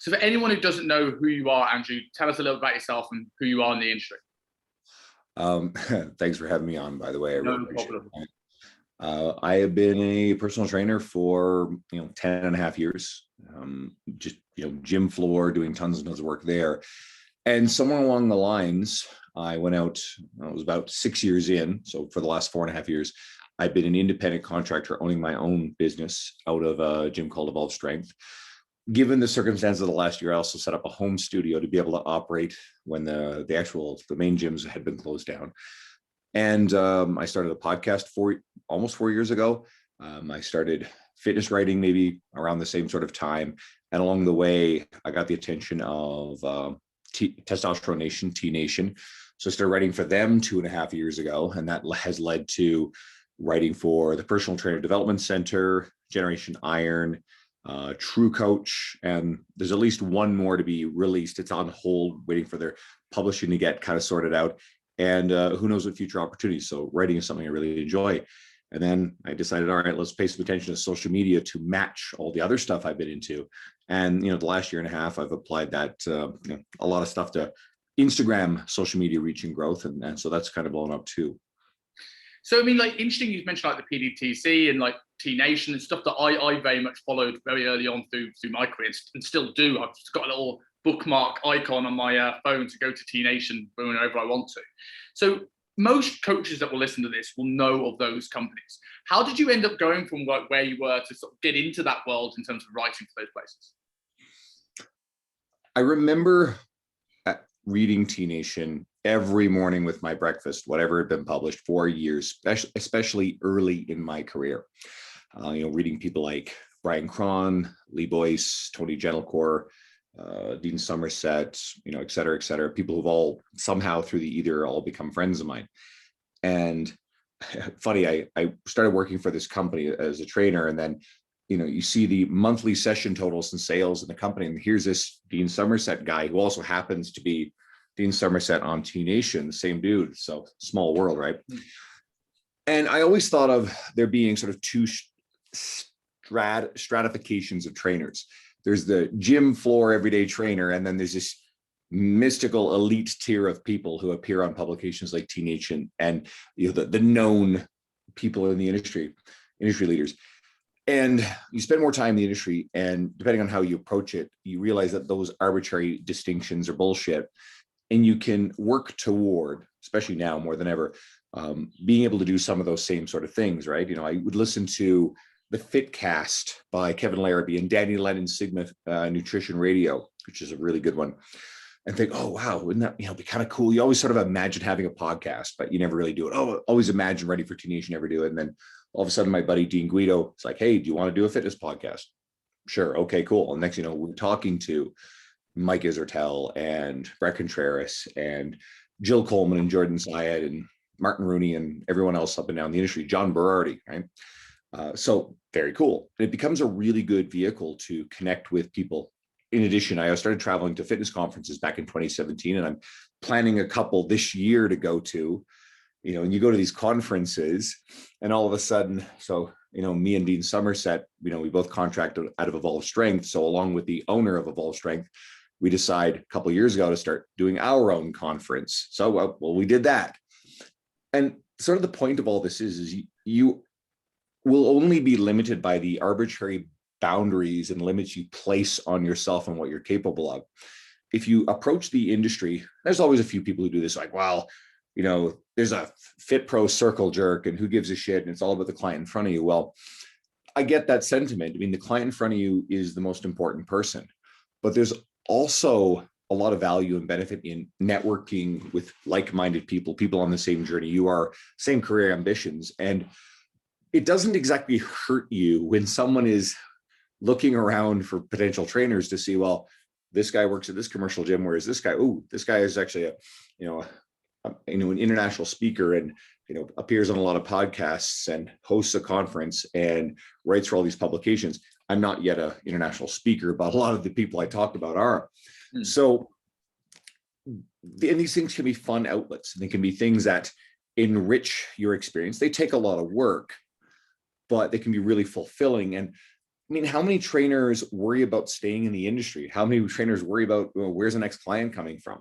So for anyone who doesn't know who you are, Andrew, tell us a little about yourself and who you are in the industry. Thanks for having me on, by the way. I really appreciate problem. it. I have been a personal trainer for 10 and a half years. Just gym floor, doing tons and tons of work there. And somewhere along the lines, I went out, it was about 6 years in. So for the last 4.5 years, I've been an independent contractor owning my own business out of a gym called Evolve Strength. Given the circumstances of the last year, I also set up a home studio to be able to operate when the main gyms had been closed down. And I started a podcast almost 4 years ago. I started fitness writing maybe around the same sort of time. And along the way, I got the attention of Testosterone Nation, T Nation. So I started writing for them 2.5 years ago. And that has led to writing for the Personal Trainer Development Center, Generation Iron, True Coach, and there's at least one more to be released. It's on hold, waiting for their publishing to get kind of sorted out. And who knows what future opportunities. So writing is something I really enjoy. And then I decided, all right, let's pay some attention to social media to match all the other stuff I've been into. And, the last 1.5 years, I've applied that, a lot of stuff to Instagram, social media reach and growth. And so that's kind of blown up too. So, I mean, like, interesting, you've mentioned like the PDTC and like T Nation and stuff that I very much followed very early on through my career and still do. I've just got a little bookmark icon on my phone to go to T Nation whenever I want to. So most coaches that will listen to this will know of those companies. How did you end up going from like where you were to sort of get into that world in terms of writing for those places? I remember reading T Nation every morning with my breakfast, whatever had been published for years, especially early in my career. Reading people like Brian Cron, Lee Boyce, Tony Gentlecore, Dean Somerset, et cetera, people who've all somehow through the either all become friends of mine. And funny, I started working for this company as a trainer, and then, you see the monthly session totals and sales in the company. And here's this Dean Somerset guy who also happens to be Dean Somerset on T Nation, the same dude. So small world, right? Mm-hmm. And I always thought of there being sort of two stratifications of trainers. There's the gym floor everyday trainer, and then there's this mystical elite tier of people who appear on publications like T Nation and the known people in the industry leaders. And you spend more time in the industry, and depending on how you approach it, you realize that those arbitrary distinctions are bullshit. And you can work toward, especially now more than ever, being able to do some of those same sort of things, right? I would listen to the Fitcast by Kevin Larrabee and Danny Lennon's Sigma Nutrition Radio, which is a really good one, and think, oh, wow, wouldn't that be kind of cool? You always sort of imagine having a podcast, but you never really do it. Oh, always imagine Ready for T Nation, never do it. And then all of a sudden, my buddy Dean Guido is like, hey, do you want to do a fitness podcast? Sure. Okay, cool. And next, we're talking to Mike Isertel and Brett Contreras and Jill Coleman and Jordan Syed and Martin Rooney and everyone else up and down the industry, John Berardi, right? So very cool. And it becomes a really good vehicle to connect with people. In addition, I started traveling to fitness conferences back in 2017, and I'm planning a couple this year to go to, and you go to these conferences and all of a sudden, so, me and Dean Somerset, we both contracted out of Evolve Strength. So along with the owner of Evolve Strength, we decided a couple of years ago to start doing our own conference. So, well, we did that. And sort of the point of all this is you will only be limited by the arbitrary boundaries and limits you place on yourself and what you're capable of. If you approach the industry, there's always a few people who do this, like, well, there's a Fit Pro circle jerk and who gives a shit, and it's all about the client in front of you. Well, I get that sentiment. I mean, the client in front of you is the most important person, but there's also a lot of value and benefit in networking with like-minded people on the same journey you are, same career ambitions. And it doesn't exactly hurt you when someone is looking around for potential trainers to see, well, this guy works at this commercial gym, whereas this guy is actually an international speaker and appears on a lot of podcasts and hosts a conference and writes for all these publications. I'm not yet an international speaker, but a lot of the people I talked about are. So, and these things can be fun outlets, and they can be things that enrich your experience. They take a lot of work, but they can be really fulfilling. And I mean, how many trainers worry about staying in the industry? How many trainers worry about, well, where's the next client coming from?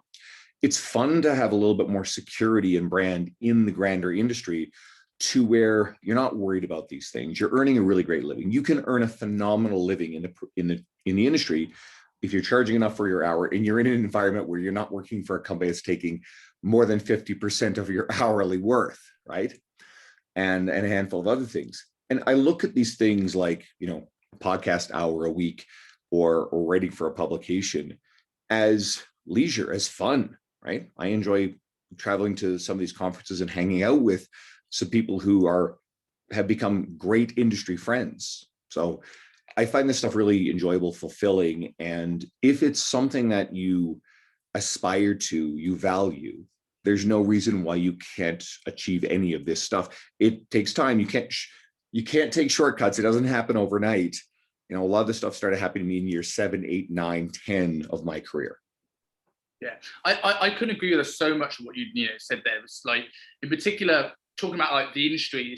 It's fun to have a little bit more security and brand in the grander industry, to where you're not worried about these things. You're earning a really great living. You can earn a phenomenal living in the industry if you're charging enough for your hour, and you're in an environment where you're not working for a company that's taking more than 50% of your hourly worth, right? And a handful of other things. And I look at these things like, a podcast hour a week, or writing for a publication, as leisure, as fun, right? I enjoy traveling to some of these conferences and hanging out with some people who have become great industry friends. So I find this stuff really enjoyable, fulfilling. And if it's something that you aspire to, you value, there's no reason why you can't achieve any of this stuff. It takes time. You can't take shortcuts. It doesn't happen overnight. A lot of this stuff started happening to me in year 7, 8, 9, 10 of my career. Yeah, I couldn't agree with so much of what you said there. It's like, in particular, talking about like the industry,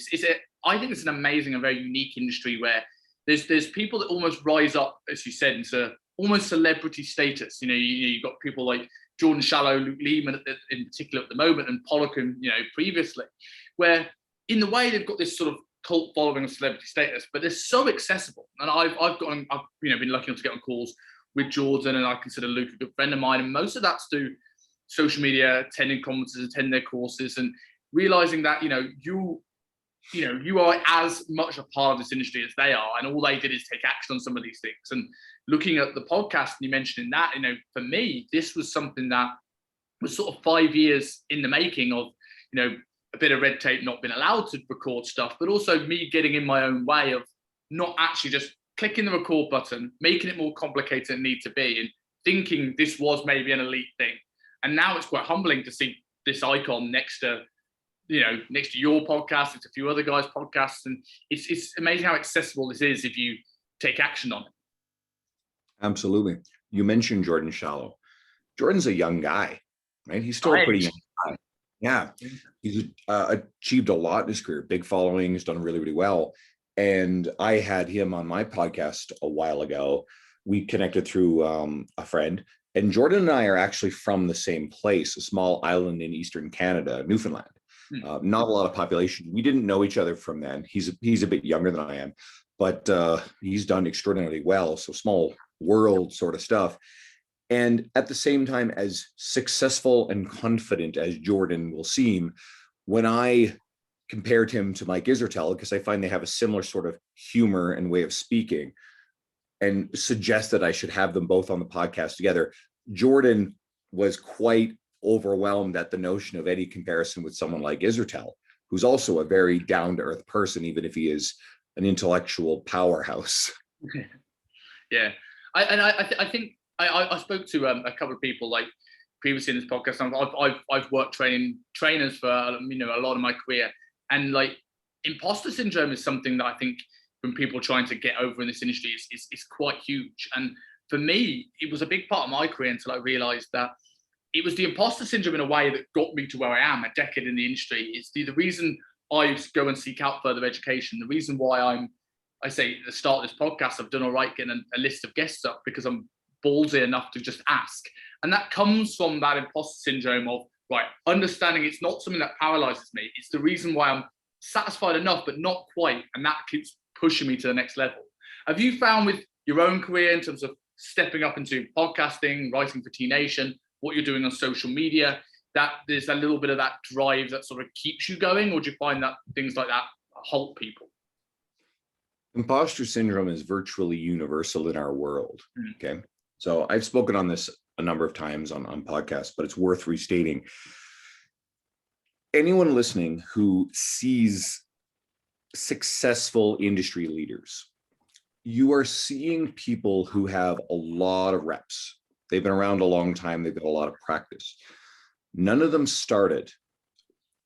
I think it's an amazing and very unique industry where there's people that almost rise up, as you said, into almost celebrity status. You've got people like Jordan Shallow, Luke Lehman in particular at the moment, and Pollock, and previously, where in the way they've got this sort of cult following of celebrity status, but they're so accessible. And I've been lucky enough to get on calls with Jordan, and I consider Luke a good friend of mine, and most of that's through social media, attending conferences, attending their courses, and realizing that you are as much a part of this industry as they are, and all they did is take action on some of these things. And looking at the podcast, and you mentioning that, for me, this was something that was sort of 5 years in the making of, a bit of red tape, not being allowed to record stuff, but also me getting in my own way of not actually just clicking the record button, making it more complicated than it need to be, and thinking this was maybe an elite thing. And now it's quite humbling to see this icon next to your podcast, it's a few other guys' podcasts, and it's amazing how accessible this is if you take action on it. Absolutely. You mentioned Jordan Shallow. Jordan's a young guy, right? He's still a pretty young guy. Yeah, he's achieved a lot in his career, big following, he's done really, really well. And I had him on my podcast a while ago. We connected through a friend, and Jordan and I are actually from the same place, a small island in Eastern Canada, Newfoundland. Not a lot of population. We didn't know each other from then. He's a bit younger than I am, but he's done extraordinarily well. So small world sort of stuff. And at the same time, as successful and confident as Jordan will seem, when I compared him to Mike Israetel, because I find they have a similar sort of humor and way of speaking, and suggested I should have them both on the podcast together, Jordan was quite overwhelmed at the notion of any comparison with someone like Israetel, who's also a very down-to-earth person, even if he is an intellectual powerhouse. Yeah, I think I spoke to a couple of people like previously in this podcast. I've worked training trainers for a lot of my career, and like imposter syndrome is something that I think when people are trying to get over in this industry is quite huge. And for me, it was a big part of my career until I realized that it was the imposter syndrome in a way that got me to where I am, a decade in the industry. It's the reason I go and seek out further education. The reason why I say at the start of this podcast, I've done all right getting a list of guests up, because I'm ballsy enough to just ask. And that comes from that imposter syndrome of, right, understanding it's not something that paralyzes me. It's the reason why I'm satisfied enough, but not quite. And that keeps pushing me to the next level. Have you found with your own career in terms of stepping up into podcasting, writing for T Nation, what you're doing on social media, that there's a little bit of that drive that sort of keeps you going? Or do you find that things like that halt people? Imposter syndrome is virtually universal in our world. Okay. So I've spoken on this a number of times on podcasts, but it's worth restating. Anyone listening who sees successful industry leaders, you are seeing people who have a lot of reps. They've been around a long time. They've got a lot of practice. None of them started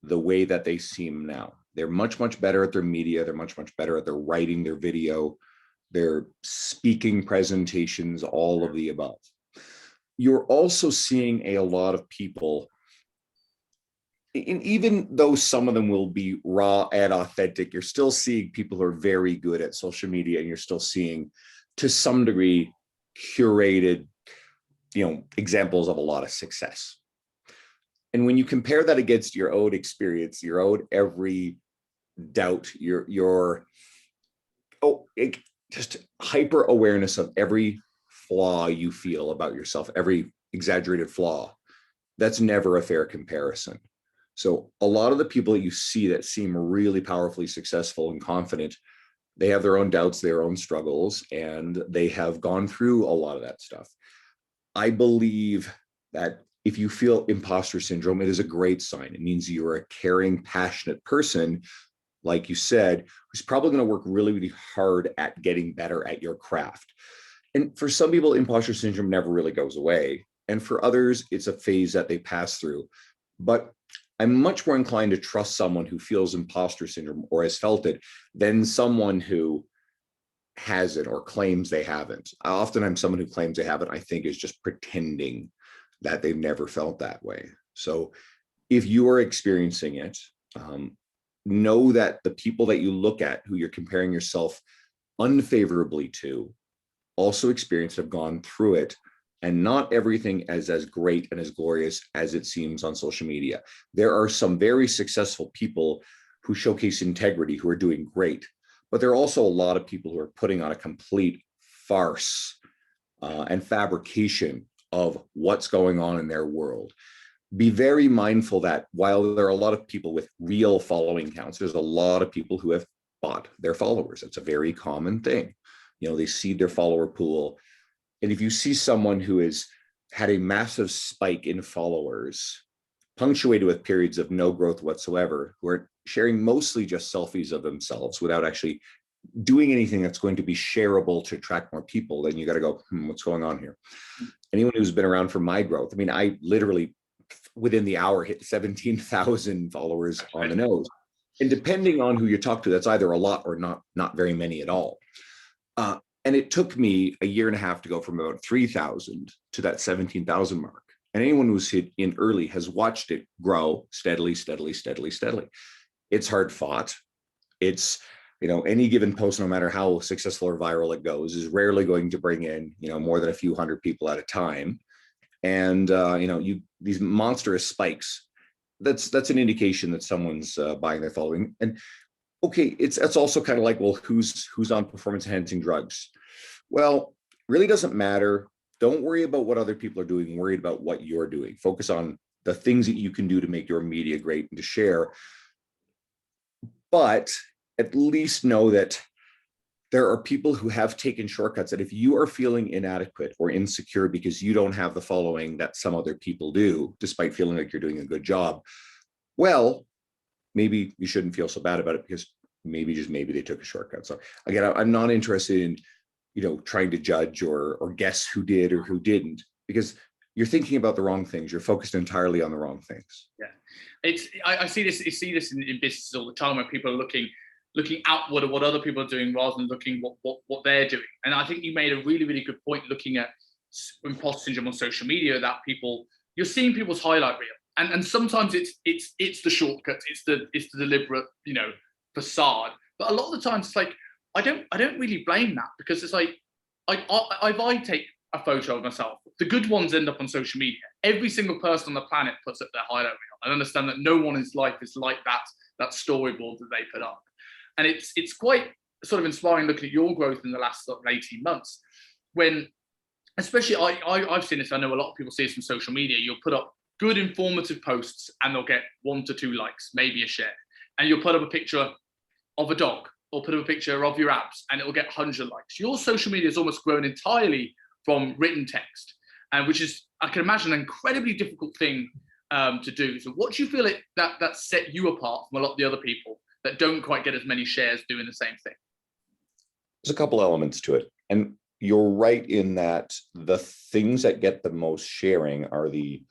the way that they seem now. They're much, much better at their media. They're much, much better at their writing, their video, their speaking presentations, all of the above. You're also seeing a lot of people And even though some of them will be raw and authentic, you're still seeing people who are very good at social media, and you're still seeing, to some degree, curated, examples of a lot of success. And when you compare that against your own experience, your own every doubt, just hyper awareness of every flaw you feel about yourself, every exaggerated flaw, that's never a fair comparison. So a lot of the people that you see that seem really powerfully successful and confident, they have their own doubts, their own struggles, and they have gone through a lot of that stuff. I believe that if you feel imposter syndrome, it is a great sign. It means you're a caring, passionate person, like you said, who's probably going to work really, really hard at getting better at your craft. And for some people, imposter syndrome never really goes away. And for others, it's a phase that they pass through. But I'm much more inclined to trust someone who feels imposter syndrome or has felt it than someone who has it or claims they haven't. Oftentimes, someone who claims they haven't, I think, is just pretending that they've never felt that way. So if you are experiencing it, know that the people that you look at who you're comparing yourself unfavorably to also experienced, have gone through it, and not everything is as great and as glorious as it seems on social media. There are some very successful people who showcase integrity, who are doing great, but there are also a lot of people who are putting on a complete farce and fabrication of what's going on in their world. Be very mindful that while there are a lot of people with real following counts, there's a lot of people who have bought their followers. It's a very common thing. They seed their follower pool. And if you see someone who has had a massive spike in followers, punctuated with periods of no growth whatsoever, who are sharing mostly just selfies of themselves without actually doing anything that's going to be shareable to attract more people, then you got to go, what's going on here? Anyone who's been around for my growth, I literally within the hour hit 17,000 followers on the nose. And depending on who you talk to, that's either a lot or not very many at all. And it took me a year and a half to go from about 3,000 to that 17,000 mark. And anyone who's hit in early has watched it grow steadily, steadily, steadily, steadily. It's hard fought. It's, any given post, no matter how successful or viral it goes, is rarely going to bring in, more than a few hundred people at a time. And, these monstrous spikes, that's an indication that someone's buying their following. And okay, it's also kind of like, well, who's on performance enhancing drugs? Well, really doesn't matter. Don't worry about what other people are doing. Worry about what you're doing. Focus on the things that you can do to make your media great and to share. But at least know that there are people who have taken shortcuts, that if you are feeling inadequate or insecure because you don't have the following that some other people do, despite feeling like you're doing a good job, well, maybe you shouldn't feel so bad about it, because maybe they took a shortcut. So again, I'm not interested in, trying to judge or guess who did or who didn't, because you're thinking about the wrong things. You're focused entirely on the wrong things. Yeah, I see this. You see this in businesses all the time, where people are looking outward at what other people are doing rather than looking what they're doing. And I think you made a really, really good point looking at imposter syndrome on social media, that you're seeing people's highlight reel. And sometimes it's the shortcuts, it's the deliberate, facade. But a lot of the times it's like, I don't really blame that, because it's like, I take a photo of myself, the good ones end up on social media. Every single person on the planet puts up their highlight reel. I understand that no one's life is like that storyboard that they put up. And it's quite sort of inspiring looking at your growth in the last 18 months, when, especially I've seen this, I know a lot of people see this from social media, you'll put up good informative posts and they'll get 1 to 2 likes, maybe a share. And you'll put up a picture of a dog or put up a picture of your abs and it'll get 100 likes. Your social media has almost grown entirely from written text, and which is, I can imagine, an incredibly difficult thing to do. So what do you feel that set you apart from a lot of the other people that don't quite get as many shares doing the same thing? There's a couple elements to it. And you're right in that the things that get the most sharing are the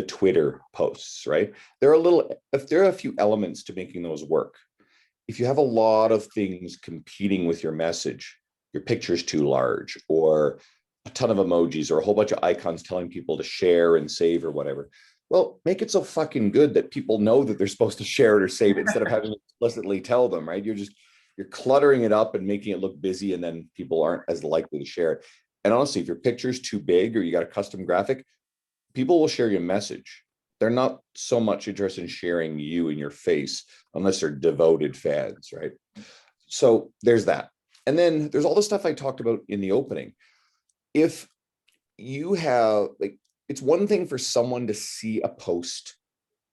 Twitter posts, right? There are a few elements to making those work. If you have a lot of things competing with your message, your picture's too large, or a ton of emojis, or a whole bunch of icons telling people to share and save or whatever, Well, make it so fucking good that people know that they're supposed to share it or save it instead of having to explicitly tell them, right? You're cluttering it up and making it look busy, and then people aren't as likely to share it. And honestly, if your picture's too big or you got a custom graphic, people will share your message. They're not so much interested in sharing you and your face unless they're devoted fans, right? So there's that. And then there's all the stuff I talked about in the opening. If you have, like, it's one thing for someone to see a post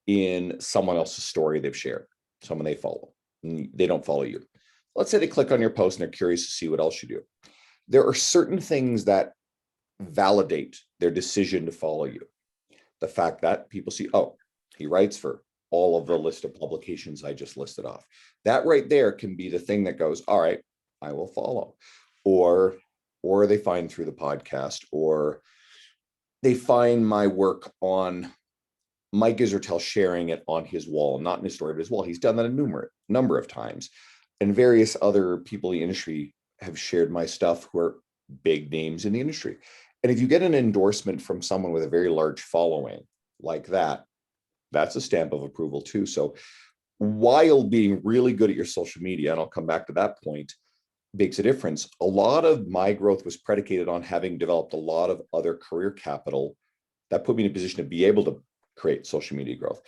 in someone else's story they've shared, someone they follow, and they don't follow you. Let's say they click on your post and they're curious to see what else you do. There are certain things that validate their decision to follow you. The fact that people see, oh, he writes for all of the list of publications I just listed off. That right there can be the thing that goes, all right, I will follow. Or they find through the podcast, or they find my work on Mike Israetel sharing it on his wall, not in his story, but his wall. He's done that a number of times. And various other people in the industry have shared my stuff who are big names in the industry. And if you get an endorsement from someone with a very large following like that, that's a stamp of approval too. So while being really good at your social media, and I'll come back to that point, makes a difference. A lot of my growth was predicated on having developed a lot of other career capital that put me in a position to be able to create social media growth.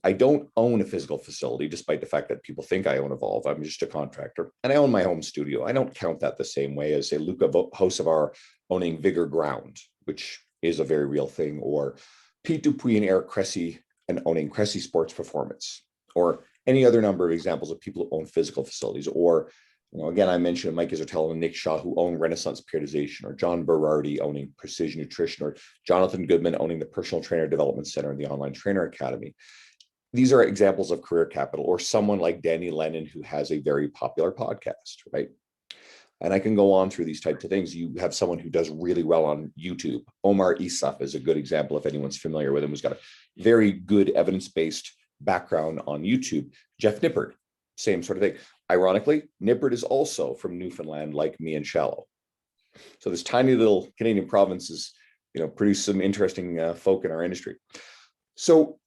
I don't own a physical facility, despite the fact that people think I own Evolve. I'm just a contractor, and I own my home studio. I don't count that the same way as, say, Luca Hocevar owning Vigor Ground, which is a very real thing, or Pete Dupuis and Eric Cressy and owning Cressy Sports Performance, or any other number of examples of people who own physical facilities. Or, again, I mentioned Mike Israetel and Nick Shaw, who own Renaissance Periodization, or John Berardi owning Precision Nutrition, or Jonathan Goodman owning the Personal Trainer Development Center and the Online Trainer Academy. These are examples of career capital. Or someone like Danny Lennon, who has a very popular podcast, right? And I can go on through these types of things. You have someone who does really well on YouTube. Omar Isuf is a good example, if anyone's familiar with him, who's got a very good evidence-based background on YouTube. Jeff Nippard, same sort of thing. Ironically, Nippard is also from Newfoundland, like me and Shallow. So this tiny little Canadian province has, produced some interesting folk in our industry. So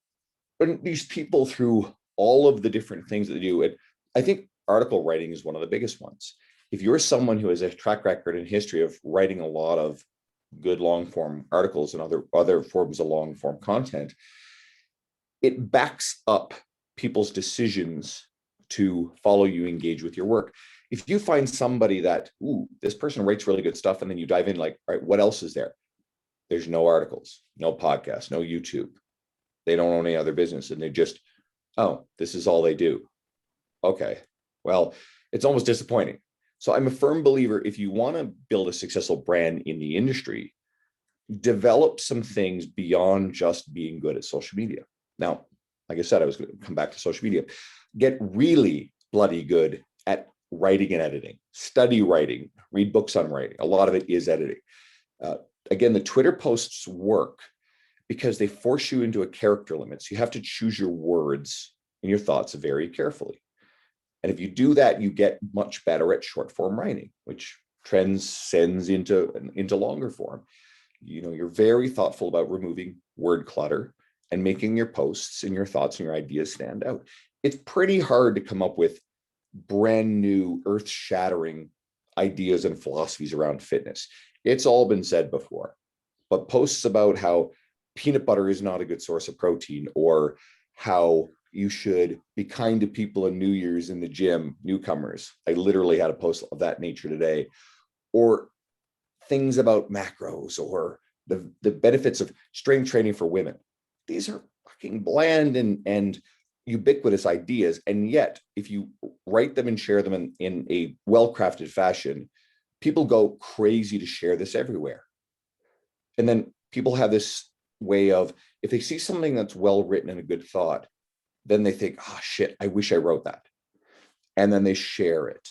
these people, through all of the different things that they do, and I think article writing is one of the biggest ones. If you're someone who has a track record and history of writing a lot of good long form articles and other forms of long form content, it backs up people's decisions to follow you, engage with your work. If you find somebody that, this person writes really good stuff, and then you dive in, like, all right, what else is there? There's no articles, no podcasts, no YouTube. They don't own any other business, and they just, this is all they do. Okay, well, it's almost disappointing. So I'm a firm believer, if you want to build a successful brand in the industry, develop some things beyond just being good at social media. Now, like I said, I was going to come back to social media. Get really bloody good at writing and editing. Study writing, read books on writing. A lot of it is editing. Again, the Twitter posts work because they force you into a character limit. So you have to choose your words and your thoughts very carefully. And if you do that, you get much better at short form writing, which transcends into longer form. You're very thoughtful about removing word clutter and making your posts and your thoughts and your ideas stand out. It's pretty hard to come up with brand new, earth-shattering ideas and philosophies around fitness. It's all been said before. But posts about how peanut butter is not a good source of protein, or how you should be kind to people in New Year's in the gym, newcomers. I literally had a post of that nature today. Or things about macros, or the benefits of strength training for women. These are fucking bland and ubiquitous ideas. And yet, if you write them and share them in a well-crafted fashion, people go crazy to share this everywhere. And then people have this way of, if they see something that's well written and a good thought, then they think, oh shit, I wish I wrote that. And then they share it.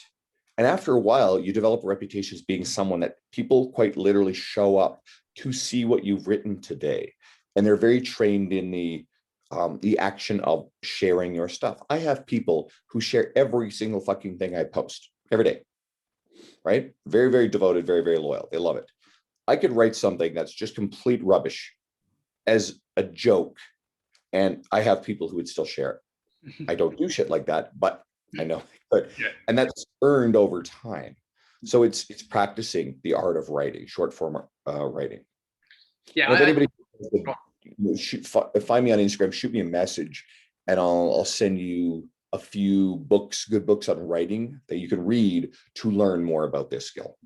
And after a while, you develop a reputation as being someone that people quite literally show up to see what you've written today. And they're very trained in the action of sharing your stuff. I have people who share every single fucking thing I post every day, right? Very, very devoted, very, very loyal. They love it. I could write something that's just complete rubbish as a joke And I have people who would still share it. I don't do shit like that, but I know, but Yeah. and that's earned over time. So it's practicing the art of writing, short form writing. Yeah. And if anybody find me on Instagram, shoot me a message, and I'll send you a few books, good books on writing that you can read to learn more about this skill.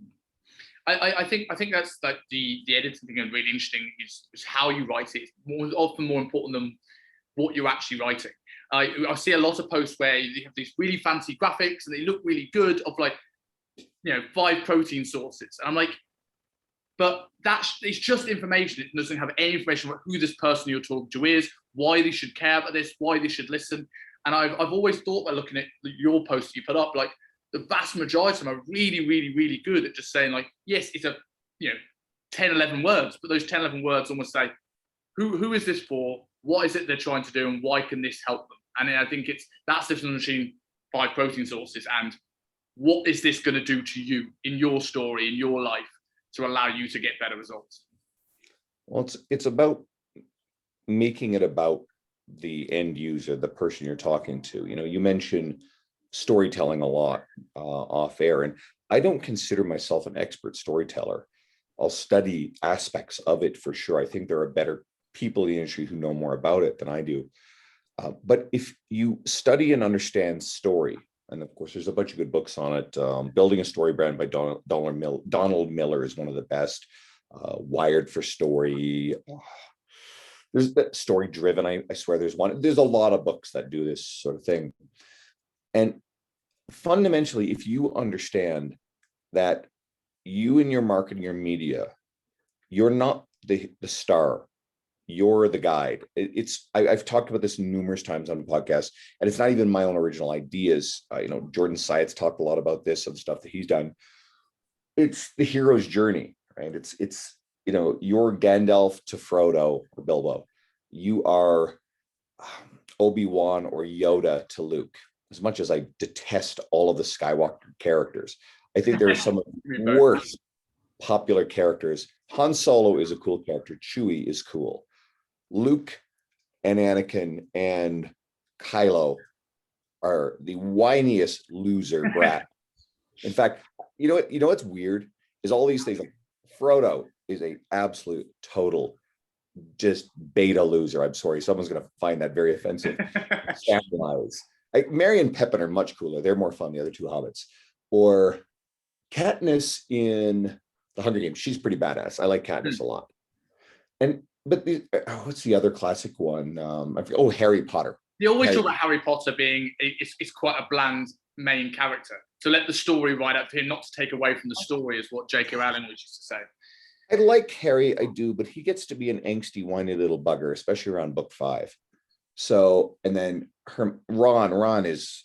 I think that's like the editing thing, and really interesting is how you write it. It's often more important than what you're actually writing. I see a lot of posts where you have these really fancy graphics and they look really good of like, 5 protein sources. And I'm like, but it's just information. It doesn't have any information about who this person you're talking to is, why they should care about this, why they should listen. And I've always thought by looking at your posts you put up, like the vast majority of them are really, really, really good at just saying like, yes, it's a 10, 11 words, but those 10, 11 words almost say, who is this for? What is it they're trying to do, and why can this help them? And I think that's the difference between 5 protein sources and what is this going to do to you in your story, in your life, to allow you to get better results. Well, it's about making it about the end user, the person you're talking to. You mentioned storytelling a lot off air, and I don't consider myself an expert storyteller. I'll study aspects of it for sure. I think there are better people in the industry who know more about it than I do. But if you study and understand story, and of course, there's a bunch of good books on it. Building a Story Brand by Donald Miller is one of the best. Wired for Story. There's Story Driven. I swear there's one. There's a lot of books that do this sort of thing. And fundamentally, if you understand that you in your marketing, your media, you're not the star, you're the guide. I've talked about this numerous times on the podcast, and it's not even my own original ideas. Jordan Syatt's talked a lot about this and stuff that he's done. It's the hero's journey, right? It's you're Gandalf to Frodo or Bilbo. You are Obi-Wan or Yoda to Luke. As much as I detest all of the Skywalker characters, I think there are some of the worst popular characters. Han Solo is a cool character. Chewie is cool. Luke and Anakin and Kylo are the whiniest loser brat. In fact, what's weird is all these things. Like Frodo is a absolute total just beta loser. I'm sorry, someone's going to find that very offensive. Scandalize. Merry and Pippin are much cooler. They're more fun. The other 2 hobbits, or Katniss in The Hunger Games. She's pretty badass. I like Katniss a lot. But what's the other classic one? Harry Potter. They always talk about Harry Potter being it's quite a bland main character. To let the story ride up to him, not to take away from the story, is what J.K. Rowling used to say. I like Harry, I do, but he gets to be an angsty, whiny little bugger, especially around book 5. So, and then Ron is,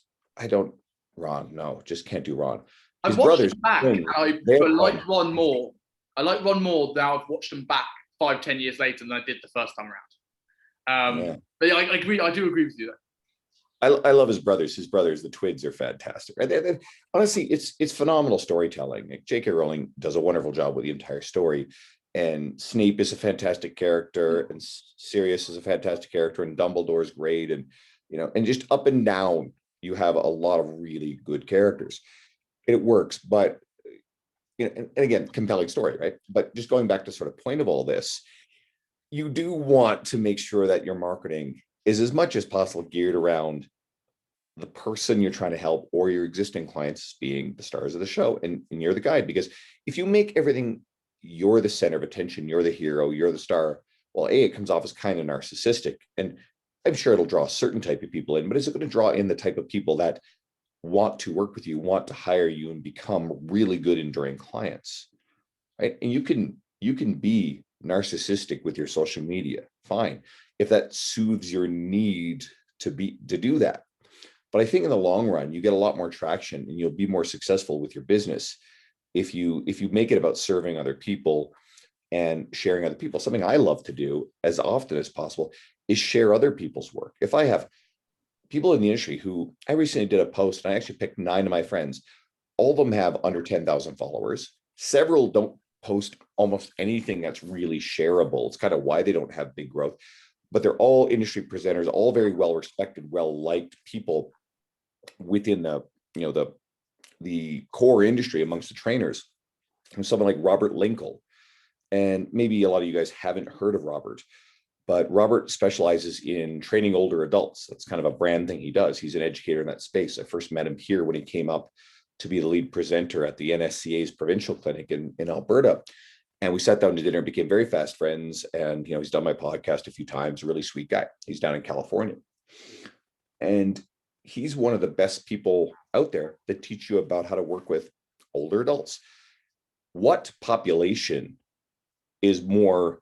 just can't do Ron. I've watched them back. I like Ron more. I like Ron more now. I've watched them back 5-10 years later than I did the first time around. But yeah, I agree. I do agree with you there. I love his brothers. His brothers, the twins, are fantastic. Honestly, it's phenomenal storytelling. J.K. Rowling does a wonderful job with the entire story. And Snape is a fantastic character, and Sirius is a fantastic character, and Dumbledore's great, and and just up and down, you have a lot of really good characters. It works, but and again, compelling story, right? But just going back to sort of point of all this, you do want to make sure that your marketing is as much as possible geared around the person you're trying to help, or your existing clients being the stars of the show, and you're the guide. Because if you make everything you're the center of attention, you're the hero, you're the star, well, it comes off as kind of narcissistic, and I'm sure it'll draw a certain type of people in, but is it going to draw in the type of people that want to work with you, want to hire you, and become really good enduring clients, right? And you can be narcissistic with your social media, fine, if that soothes your need to do that. But I think in the long run, you get a lot more traction, and you'll be more successful with your business if you make it about serving other people and sharing other people. Something I love to do as often as possible is share other people's work. If I have people in the industry who, I recently did a post, and I actually picked 9 of my friends. All of them have under 10,000 followers. Several don't post almost anything that's really shareable. It's kind of why they don't have big growth. but they're all industry presenters, all very well respected, well liked people within the, you know, the core industry amongst the trainers. And someone like Robert Linkle, and maybe a lot of you guys haven't heard of Robert, but Robert specializes in training older adults. That's kind of a brand thing he does. He's an educator in that space. I first met him here when he came up to be the lead presenter at the NSCA's provincial clinic in Alberta. And we sat down to dinner and became very fast friends. And, you know, he's done my podcast a few times, a really sweet guy. He's down in California. And he's one of the best people out there that teach you about how to work with older adults. What population is more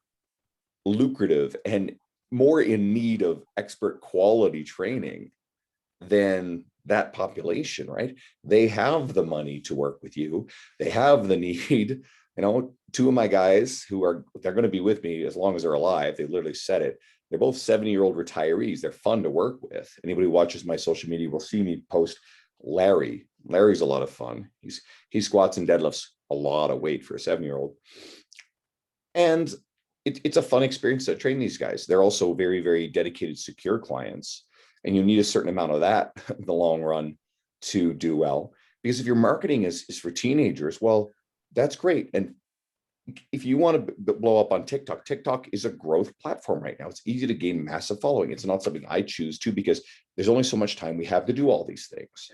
lucrative and more in need of expert quality training than that population, right? They have the money to work with you. They have the need. You know, two of my guys they're going to be with me as long as they're alive. They literally said it. They're both 70-year-old retirees. They're fun to work with. Anybody who watches my social media will see me post Larry. Larry's a lot of fun. He squats and deadlifts a lot of weight for a 7-year-old. And it's a fun experience to train these guys. They're also very, very dedicated, secure clients. And you need a certain amount of that in the long run to do well. Because if your marketing is for teenagers, well, that's great. And if you want to blow up on TikTok, TikTok is a growth platform right now. It's easy to gain massive following. It's not something I choose to, because there's only so much time we have to do all these things.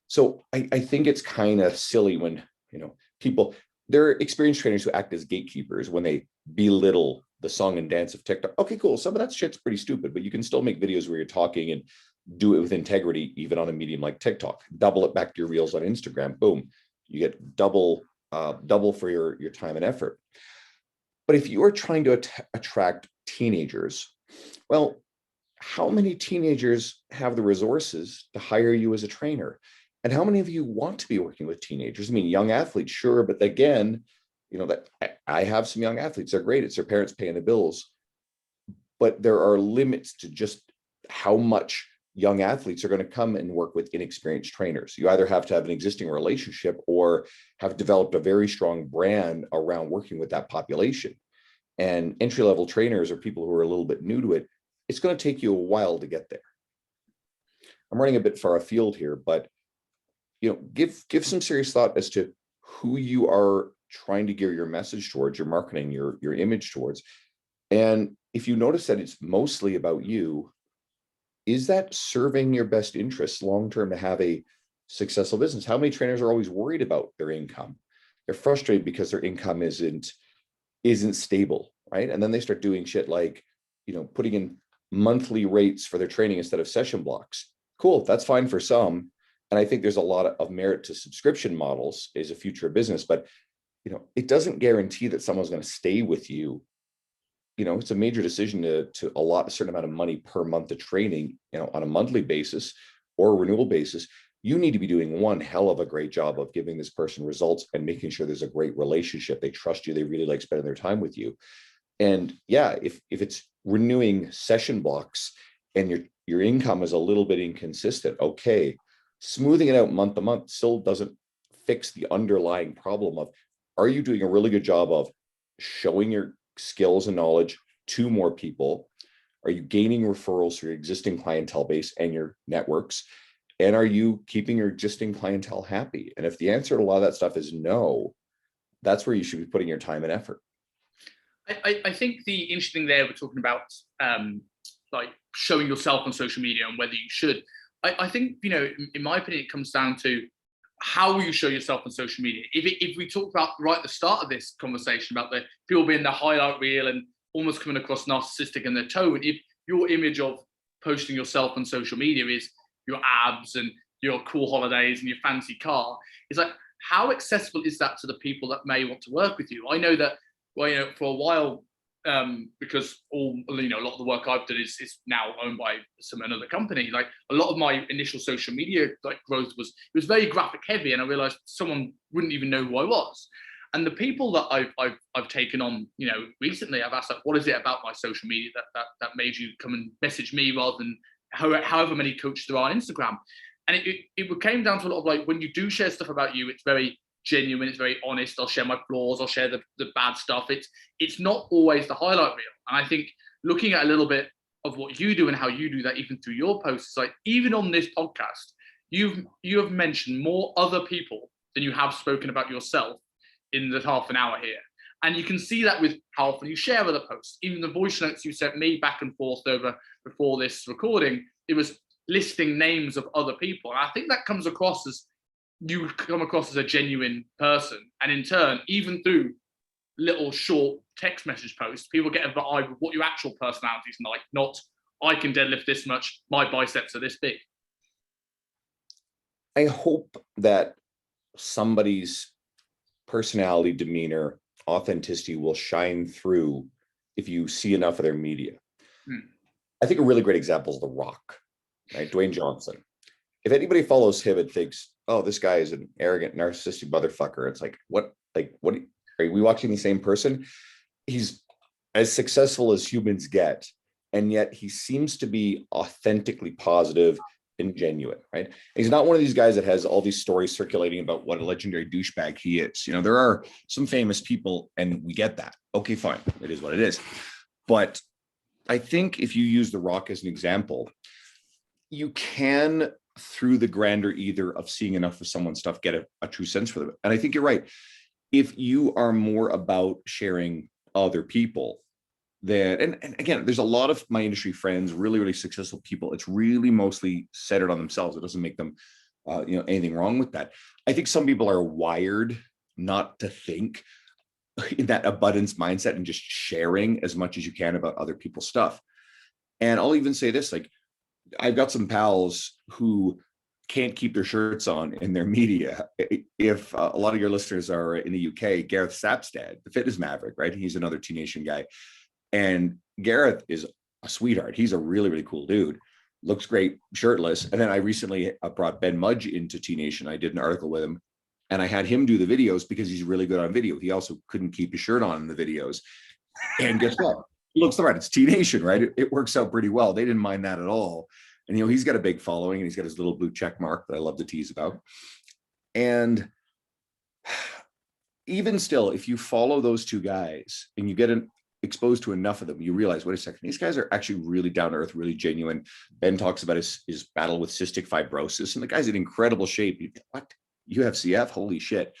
So I think it's kind of silly when, you know, there are experienced trainers who act as gatekeepers when they belittle the song and dance of TikTok. Okay, cool. Some of that shit's pretty stupid, but you can still make videos where you're talking and do it with integrity, even on a medium like TikTok. Double it back to your reels on Instagram. Boom. You get double for your time and effort. But if you are trying to attract teenagers, well, how many teenagers have the resources to hire you as a trainer? And how many of you want to be working with teenagers? I mean, young athletes, sure. But again, you know, that I have some young athletes. They're great. It's their parents paying the bills. But there are limits to just how much young athletes are going to come and work with inexperienced trainers. You either have to have an existing relationship or have developed a very strong brand around working with that population. And entry-level trainers or people who are a little bit new to it, it's going to take you a while to get there. I'm running a bit far afield here, but you know, give some serious thought as to who you are trying to gear your message towards, your marketing, your image towards. And if you notice that it's mostly about you, is that serving your best interests long-term to have a successful business? How many trainers are always worried about their income? They're frustrated because their income isn't stable, right? And then they start doing shit like, you know, putting in monthly rates for their training instead of session blocks. Cool, that's fine for some. And I think there's a lot of merit to subscription models as a future of business, but you know, it doesn't guarantee that someone's going to stay with you. You know, it's a major decision to allot a certain amount of money per month to training, you know, on a monthly basis or a renewal basis. You need to be doing one hell of a great job of giving this person results and making sure there's a great relationship. They trust you. They really like spending their time with you. And yeah, if it's renewing session blocks and your income is a little bit inconsistent, okay, smoothing it out month to month still doesn't fix the underlying problem of, are you doing a really good job of showing your skills and knowledge to more people? Are you gaining referrals for your existing clientele base and your networks? And are you keeping your existing clientele happy? And if the answer to a lot of that stuff is no, that's where you should be putting your time and effort. I think the interesting thing there, we're talking about like showing yourself on social media and whether you should. I think, you know, in my opinion, it comes down to how will you show yourself on social media? If we talk about right at the start of this conversation about the people being the highlight reel and almost coming across narcissistic in their tone, if your image of posting yourself on social media is your abs and your cool holidays and your fancy car, it's like, how accessible is that to the people that may want to work with you? I know that, well, you know, for a while, because a lot of the work I've done is now owned by another company. Like a lot of my initial social media growth was very graphic heavy, and I realized someone wouldn't even know who I was. And the people that I've taken on, you know, recently, I've asked, like, what is it about my social media that made you come and message me rather than however many coaches there are on Instagram? And it came down to a lot of, like, when you do share stuff about you, it's very genuine, it's very honest. I'll share my flaws, I'll share the bad stuff. It's not always the highlight reel. And I think looking at a little bit of what you do and how you do that, even through your posts. Like even on this podcast, you have mentioned more other people than you have spoken about yourself in the half an hour here. And you can see that with how often you share other posts. Even the voice notes you sent me back and forth over before this recording, it was listing names of other people. And I think that comes across as you come across as a genuine person. And in turn, even through little short text message posts, people get a vibe of what your actual personality is like, not I can deadlift this much, my biceps are this big. I hope that somebody's personality, demeanor, authenticity will shine through if you see enough of their media. I think a really great example is The Rock, right? Dwayne Johnson. If anybody follows him and thinks, oh, this guy is an arrogant, narcissistic motherfucker, it's like, what are we watching the same person? He's as successful as humans get, and yet he seems to be authentically positive and genuine, right? And he's not one of these guys that has all these stories circulating about what a legendary douchebag he is. You know, there are some famous people, and we get that. Okay, fine, it is what it is. But I think if you use The Rock as an example, you can, through the grander either of seeing enough of someone's stuff, get a true sense for them. And I think you're right. If you are more about sharing other people, then, and again, there's a lot of my industry friends, really, really successful people. It's really mostly centered on themselves. It doesn't make them, anything wrong with that. I think some people are wired not to think in that abundance mindset and just sharing as much as you can about other people's stuff. And I'll even say this, like, I've got some pals who can't keep their shirts on in their media. If a lot of your listeners are in the UK, Gareth Sapstad, the fitness maverick, right? He's another T Nation guy. And Gareth is a sweetheart. He's a really, really cool dude. Looks great shirtless. And then I recently brought Ben Mudge into T Nation. I did an article with him and I had him do the videos because he's really good on video. He also couldn't keep his shirt on in the videos. And guess what? Looks the right. It's T Nation, right? It works out pretty well. They didn't mind that at all. And, he's got a big following and he's got his little blue check mark that I love to tease about. And even still, if you follow those two guys and you get exposed to enough of them, you realize, wait a second, these guys are actually really down to earth, really genuine. Ben talks about his battle with cystic fibrosis, and the guy's in incredible shape. What? You have CF? Holy shit.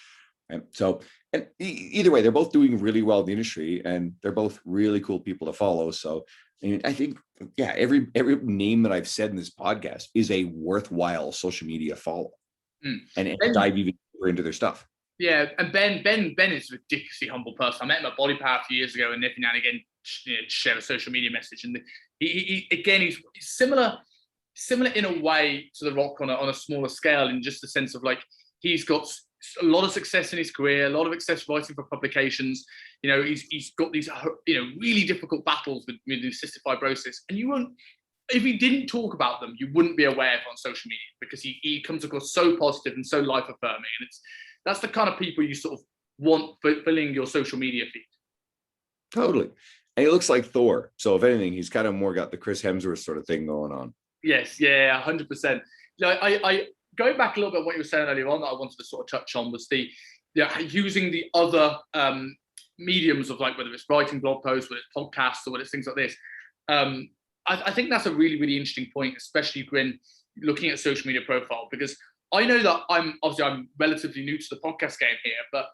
And so, and either way, they're both doing really well in the industry, and they're both really cool people to follow. So, I think, yeah, every name that I've said in this podcast is a worthwhile social media follow, and dive even deeper into their stuff. Yeah, and Ben is a ridiculously humble person. I met him at Body Power a few years ago, and every now and again, share a social media message. And he's similar in a way to The Rock on a smaller scale, in just the sense of, like, he's got a lot of success in his career, a lot of success writing for publications. He's got these really difficult battles with cystic fibrosis, and you won't, if he didn't talk about them, you wouldn't be aware of it on social media, because he comes across so positive and so life affirming, and that's the kind of people you sort of want filling your social media feed. Totally. And he looks like Thor. So if anything, he's kind of more got the Chris Hemsworth sort of thing going on. Yes, yeah, 100%. I going back a little bit what you were saying earlier on that I wanted to sort of touch on was using the other mediums of, like, whether it's writing blog posts, whether it's podcasts, or whether it's things like this. I think that's a really, really interesting point, especially when looking at social media profile, because I know that I'm relatively new to the podcast game here, but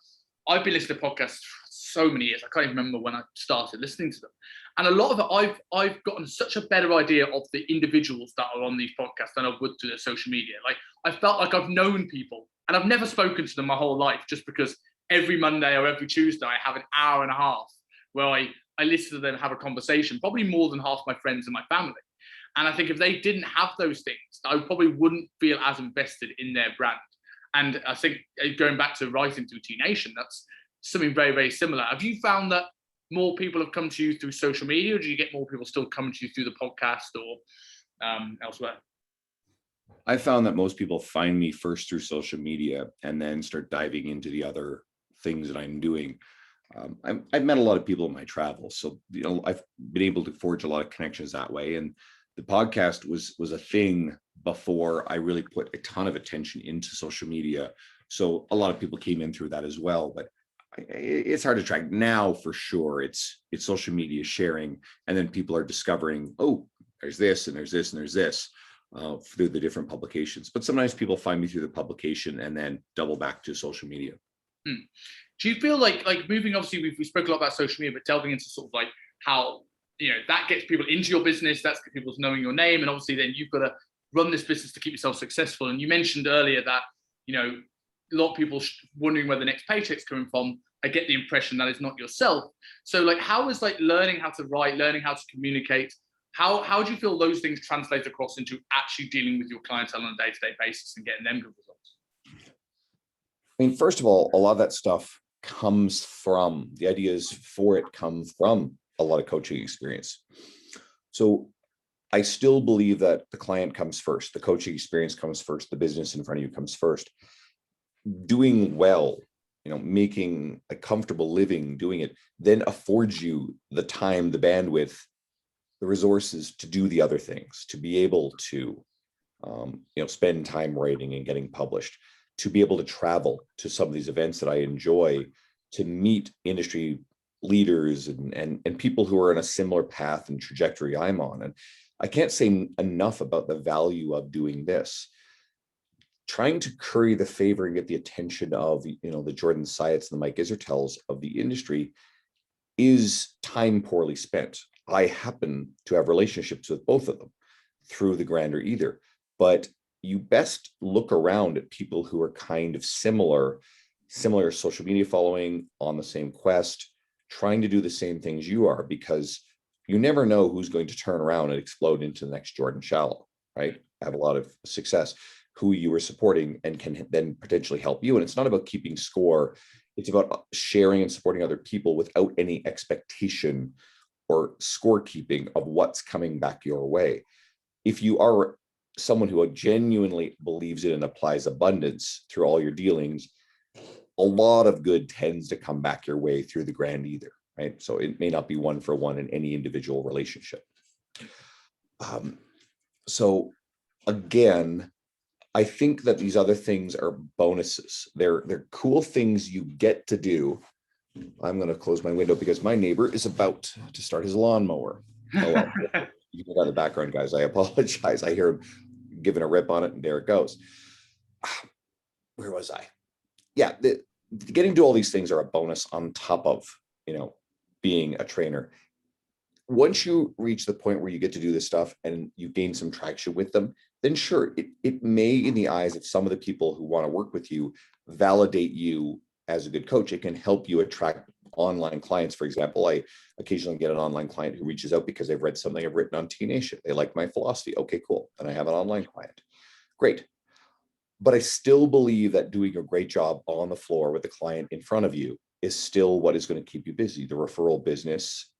I've been listening to podcasts for so many years. I can't even remember when I started listening to them. And a lot of it, I've gotten such a better idea of the individuals that are on these podcasts than I would through their social media. Like, I felt like I've known people, and I've never spoken to them my whole life, just because every Monday or every Tuesday I have an hour and a half where I listen to them have a conversation, probably more than half my friends and my family. And I think if they didn't have those things, I probably wouldn't feel as invested in their brand. And I think going back to writing through T Nation, that's something very, very similar. Have you found that more people have come to you through social media, or do you get more people still coming to you through the podcast or elsewhere? I found that most people find me first through social media and then start diving into the other things that I'm doing. I've met a lot of people in my travels, so I've been able to forge a lot of connections that way. And the podcast was a thing before I really put a ton of attention into social media. So a lot of people came in through that as well, but it's hard to track now for sure. It's social media sharing, and then people are discovering, oh, there's this and there's this and there's this through the different publications. But sometimes people find me through the publication and then double back to social media. Do you feel like moving, obviously we spoke a lot about social media, but delving into sort of like how, that gets people into your business, that's people's knowing your name, and obviously then you've got to run this business to keep yourself successful. And you mentioned earlier that, a lot of people wondering where the next paycheck's coming from. I get the impression that it's not yourself. So like, how is like learning how to write, learning how to communicate, how do you feel those things translate across into actually dealing with your clientele on a day-to-day basis and getting them good results? I mean, first of all, a lot of that stuff comes from, the ideas for it come from a lot of coaching experience. So I still believe that the client comes first, the coaching experience comes first, the business in front of you comes first. Doing well, making a comfortable living doing it, then affords you the time, the bandwidth, the resources to do the other things, to be able to, spend time writing and getting published, to be able to travel to some of these events that I enjoy, to meet industry leaders and people who are on a similar path and trajectory I'm on. And I can't say enough about the value of doing this. Trying to curry the favor and get the attention of, the Jordan Syeds and the Mike Isertels of the industry is time poorly spent. I happen to have relationships with both of them through the Grander Either, but you best look around at people who are kind of similar social media following, on the same quest, trying to do the same things you are, because you never know who's going to turn around and explode into the next Jordan Shallow, right? Have a lot of success, who you were supporting and can then potentially help you. And it's not about keeping score. It's about sharing and supporting other people without any expectation or scorekeeping of what's coming back your way. If you are someone who genuinely believes in and applies abundance through all your dealings, a lot of good tends to come back your way through the Grand Either, right? So it may not be one for one in any individual relationship. So again, I think that these other things are bonuses. They're cool things you get to do. I'm going to close my window because my neighbor is about to start his lawnmower. Oh, well, you can got the background, guys. I apologize. I hear him giving a rip on it, and there it goes. Where was I? Yeah, getting to do all these things are a bonus on top of, being a trainer. Once you reach the point where you get to do this stuff and you gain some traction with them, then sure, it may, in the eyes of some of the people who want to work with you, validate you as a good coach. It can help you attract online clients. For example, I occasionally get an online client who reaches out because they've read something I've written on T Nation. They like my philosophy. Okay, cool. Then I have an online client. Great. But I still believe that doing a great job on the floor with the client in front of you is still what is going to keep you busy, the referral business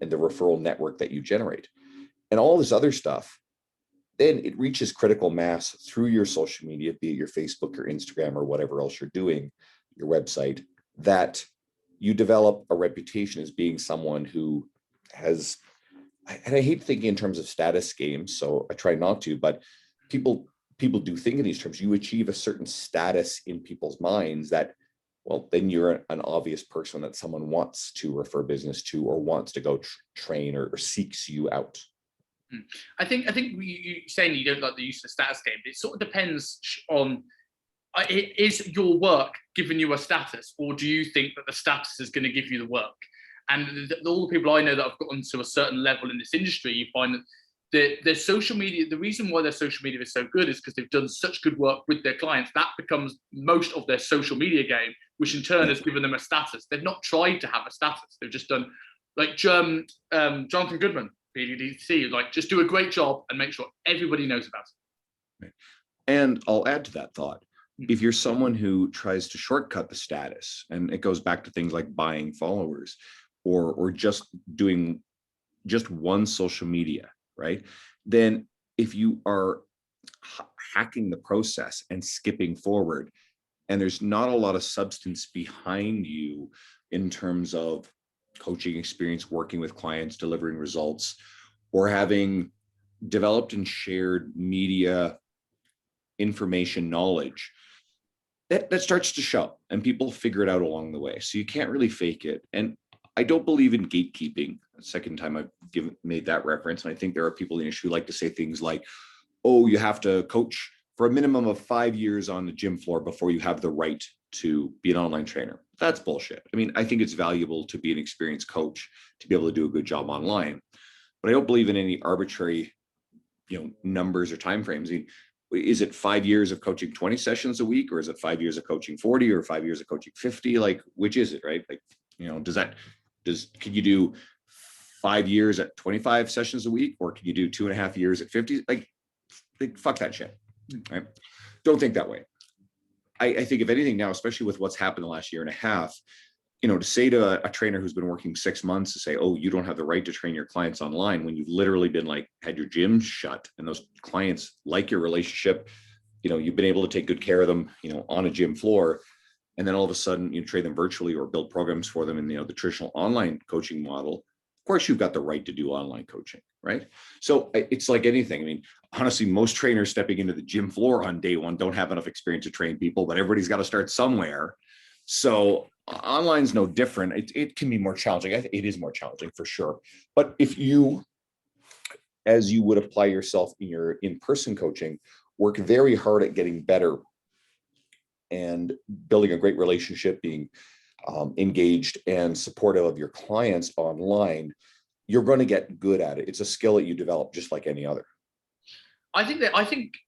and the referral network that you generate. And all this other stuff, then it reaches critical mass through your social media, be it your Facebook or Instagram or whatever else you're doing, your website, that you develop a reputation as being someone who has, and I hate thinking in terms of status games, so I try not to, but people do think in these terms. You achieve a certain status in people's minds that, well, then you're an obvious person that someone wants to refer business to or wants to go train or seeks you out. I think you saying you don't like the use of the status game, it sort of depends on, is your work giving you a status, or do you think that the status is going to give you the work? And all the people I know that have gotten to a certain level in this industry, you find that their social media, the reason why their social media is so good is because they've done such good work with their clients. That becomes most of their social media game, which in turn has given them a status. They've not tried to have a status. They've just done, like Jonathan Goodman, PDTC, like just do a great job and make sure everybody knows about it. And I'll add to that thought. If you're someone who tries to shortcut the status, and it goes back to things like buying followers or just doing just one social media, right? Then if you are hacking the process and skipping forward, and there's not a lot of substance behind you in terms of coaching experience, working with clients, delivering results, or having developed and shared media information knowledge, that starts to show, and people figure it out along the way. So you can't really fake it. And I don't believe in gatekeeping. The second time I've made that reference. And I think there are people in the industry who like to say things like, oh, you have to coach for a minimum of 5 years on the gym floor before you have the right to be an online trainer. That's bullshit. I mean, I think it's valuable to be an experienced coach to be able to do a good job online, but I don't believe in any arbitrary, numbers or timeframes. I mean, is it 5 years of coaching 20 sessions a week, or is it 5 years of coaching 40, or 5 years of coaching 50? Like, which is it, right? Like, can you do 5 years at 25 sessions a week, or can you do 2.5 years at 50? Like fuck that shit, right? Don't think that way. I think if anything now, especially with what's happened the last year and a half, to say to a trainer who's been working 6 months to say, oh, you don't have the right to train your clients online, when you've literally been had your gym shut and those clients like your relationship, you've been able to take good care of them, on a gym floor. And then all of a sudden you train them virtually or build programs for them in, the traditional online coaching model. Of course, you've got the right to do online coaching, right? So it's like anything. I mean, honestly, most trainers stepping into the gym floor on day one don't have enough experience to train people, but everybody's got to start somewhere. So online's no different. It can be more challenging. It is more challenging for sure. But if you, as you would apply yourself in your in-person coaching, work very hard at getting better and building a great relationship, being engaged and supportive of your clients online, you're going to get good at it. It's a skill that you develop just like any other. I think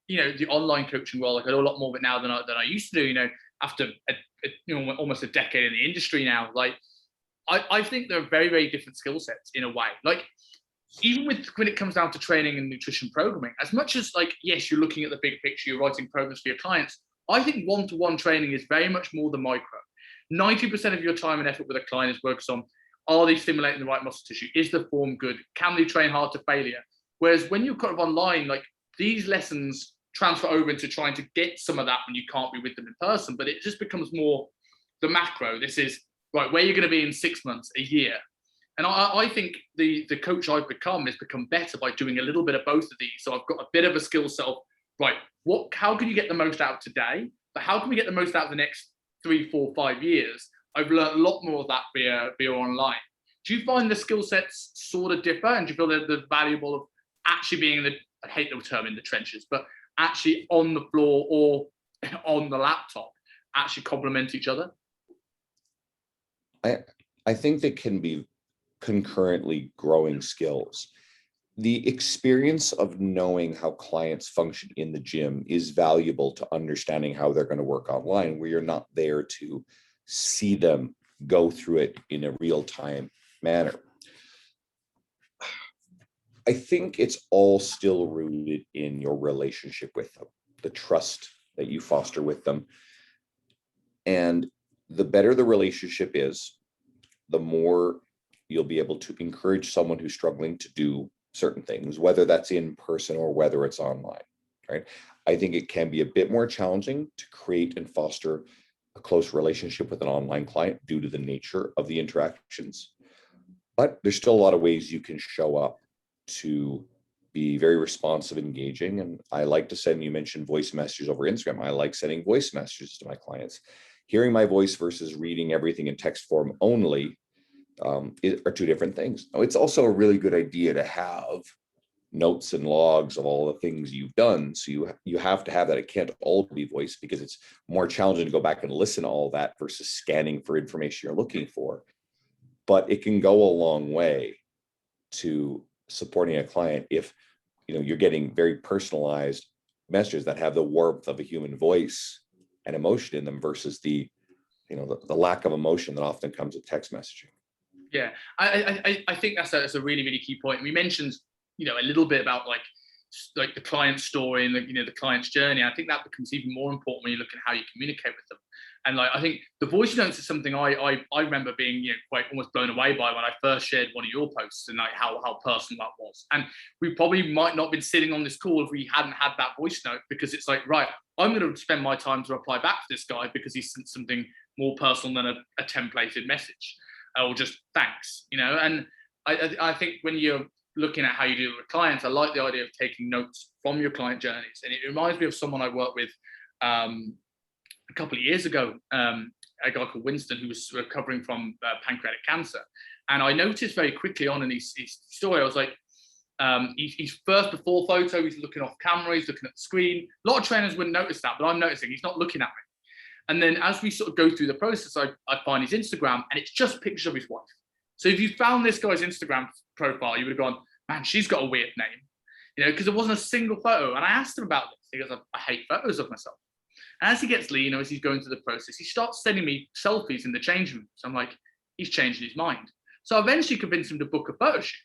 the online coaching world, like I know a lot more of it now than I used to do. After almost a decade in the industry now, like I think there are very, very different skill sets in a way. Like even when it comes down to training and nutrition programming, as much as yes, you're looking at the big picture, you're writing programs for your clients, I think one-to-one training is very much more than micro. 90% of your time and effort with a client is focused on, are they stimulating the right muscle tissue? Is the form good? Can they train hard to failure? Whereas when you're kind of online, these lessons transfer over into trying to get some of that when you can't be with them in person, but it just becomes more the macro. This is right where you're going to be in 6 months, a year. And I think the coach I've become has become better by doing a little bit of both of these. So I've got a bit of a skill set of, right, how can you get the most out of today? But how can we get the most out of the next 3, 4, 5 years? I've learned a lot more of that via online. Do you find the skill sets sort of differ? And do you feel that the valuable of actually being I hate the term in the trenches, but actually on the floor or on the laptop actually complement each other? I think they can be concurrently growing skills. The experience of knowing how clients function in the gym is valuable to understanding how they're going to work online, where you're not there to see them go through it in a real-time manner. I think it's all still rooted in your relationship with them, the trust that you foster with them. And the better the relationship is, the more you'll be able to encourage someone who's struggling to do certain things, whether that's in person or whether it's online, right? I think it can be a bit more challenging to create and foster a close relationship with an online client due to the nature of the interactions. But there's still a lot of ways you can show up to be very responsive, engaging. And I like to send, you mentioned voice messages over Instagram. I like sending voice messages to my clients. Hearing my voice versus reading everything in text form only are two different things. Now, it's also a really good idea to have notes and logs of all the things you've done. So you have to have that. It can't all be voice because it's more challenging to go back and listen to all that versus scanning for information you're looking for. But it can go a long way to supporting a client if you're getting very personalized messages that have the warmth of a human voice and emotion in them versus the lack of emotion that often comes with text messaging. Yeah, I think that's a really, really key point. We mentioned a little bit about like the client story and the client's journey. I think that becomes even more important when you look at how you communicate with them. And I think the voice notes is something I remember being quite almost blown away by when I first shared one of your posts and how personal that was. And we probably might not have been sitting on this call if we hadn't had that voice note, because it's like, right, I'm going to spend my time to reply back to this guy because he sent something more personal than a templated message or just thanks, And I think when you're looking at how you deal with clients, I like the idea of taking notes from your client journeys. And it reminds me of someone I worked with a couple of years ago. a guy called Winston who was recovering from pancreatic cancer. And I noticed very quickly on in his story, I was like, his first before photo, he's looking off camera, he's looking at the screen. A lot of trainers wouldn't notice that, but I'm noticing he's not looking at me. And then as we sort of go through the process, I find his Instagram and it's just pictures of his wife. So if you found this guy's Instagram profile, you would have gone, man, she's got a weird name, you know, because there wasn't a single photo. And I asked him about this. He goes, I hate photos of myself. And as he gets leaner, as he's going through the process, he starts sending me selfies in the changing room. So I'm like, he's changing his mind. So I eventually convinced him to book a photo shoot.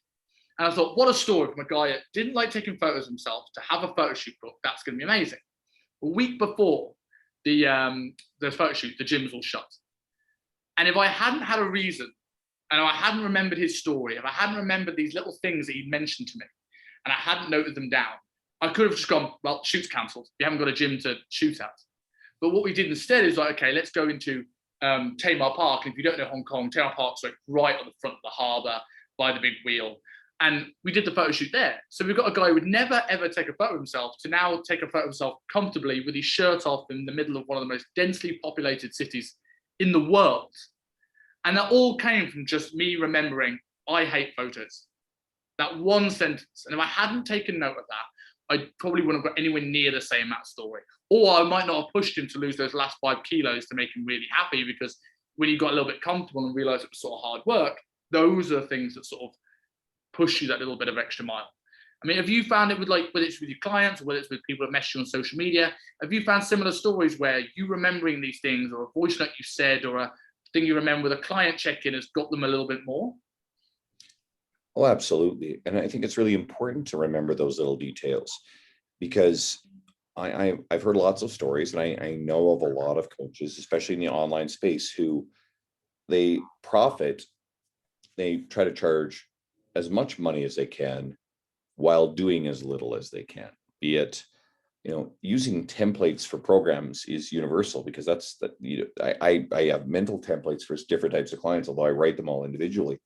And I thought, what a story from a guy that didn't like taking photos of himself to have a photo shoot booked. That's going to be amazing. A week before the photo shoot, the gyms all shut. And if I hadn't had a reason, and I hadn't remembered his story, if I hadn't remembered these little things that he'd mentioned to me, and I hadn't noted them down, I could have just gone, well, shoot's cancelled. You haven't got a gym to shoot at. But what we did instead is like, okay, let's go into Tamar Park. And if you don't know Hong Kong, Tamar Park's like right on the front of the harbour by the big wheel. And we did the photo shoot there. So we've got a guy who would never, ever take a photo of himself to now take a photo of himself comfortably with his shirt off in the middle of one of the most densely populated cities in the world. And that all came from just me remembering, I hate photos. That one sentence. And if I hadn't taken note of that, I probably wouldn't have got anywhere near the same Matt story. Or I might not have pushed him to lose those last 5 kilos to make him really happy, because when you got a little bit comfortable and realized it was sort of hard work, those are things that sort of push you that little bit of extra mile. I mean, have you found it with like, whether it's with your clients or whether it's with people that message you on social media, have you found similar stories where you remembering these things, or a voice note you said, or a thing you remember with a client check-in has got them a little bit more? Oh, absolutely. And I think it's really important to remember those little details, because I've heard lots of stories, and I know of a lot of coaches, especially in the online space, who they profit, they try to charge as much money as they can while doing as little as they can. Be it, you know, using templates for programs is universal, because that's that, you know, I have mental templates for different types of clients, although I write them all individually.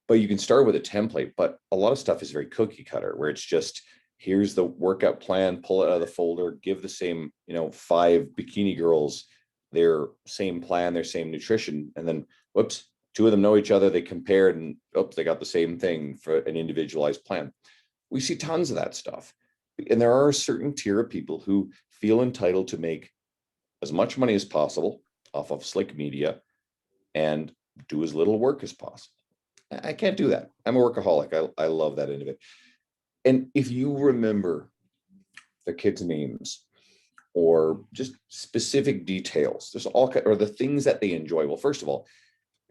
But you can start with a template, but a lot of stuff is very cookie cutter, where it's just, here's the workout plan, pull it out of the folder, give the same, you know, 5 bikini girls their same plan, their same nutrition, and then whoops, 2 of them know each other, they compared, and oops, they got the same thing for an individualized plan. We see tons of that stuff. And there are a certain tier of people who feel entitled to make as much money as possible off of slick media and do as little work as possible. I can't do that. I'm a workaholic. I love that end of it. And if you remember the kids' names or just specific details, there's all, or the things that they enjoy. Well, first of all,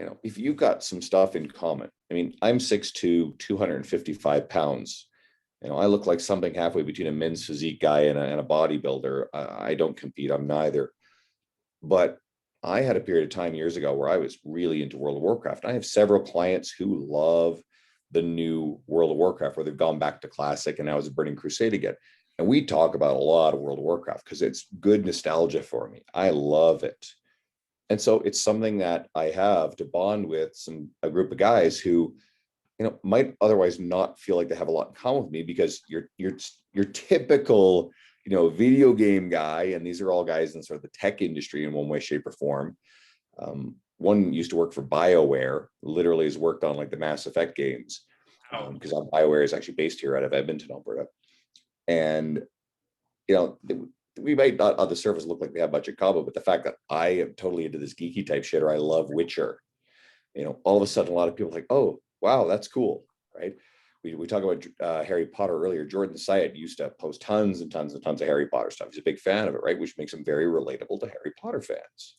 you know, if you've got some stuff in common, I mean, I'm 6'2", 255 pounds. You know, I look like something halfway between a men's physique guy and a bodybuilder. I don't compete. I'm neither. But I had a period of time years ago where I was really into World of Warcraft. I have several clients who love the new World of Warcraft, where they've gone back to Classic and now it's a Burning Crusade again. And we talk about a lot of World of Warcraft because it's good nostalgia for me. I love it. And so it's something that I have to bond with a group of guys who, you know, might otherwise not feel like they have a lot in common with me, because you're typical, you know, video game guy, and these are all guys in sort of the tech industry in one way, shape, or form. One used to work for BioWare, literally has worked on like the Mass Effect games, because BioWare is actually based here out of Edmonton, Alberta. And, you know, we might not on the surface look like they have much in common, but the fact that I am totally into this geeky type shit, or I love Witcher, you know, all of a sudden a lot of people are like, oh, wow, that's cool, right? We talked about Harry Potter earlier. Jordan Syatt used to post tons and tons and tons of Harry Potter stuff. He's a big fan of it, right? Which makes him very relatable to Harry Potter fans.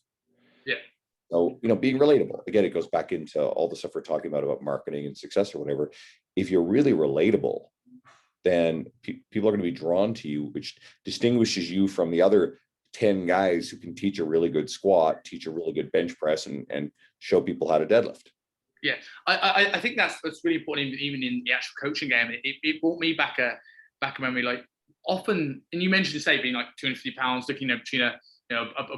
Yeah. So, you know, being relatable, again, it goes back into all the stuff we're talking about marketing and success or whatever. If you're really relatable, then people are going to be drawn to you, which distinguishes you from the other 10 guys who can teach a really good squat, teach a really good bench press, and show people how to deadlift. Yeah, I think that's really important, even in the actual coaching game. It brought me back a memory. Like often, and you mentioned to say being like 250 pounds, looking between a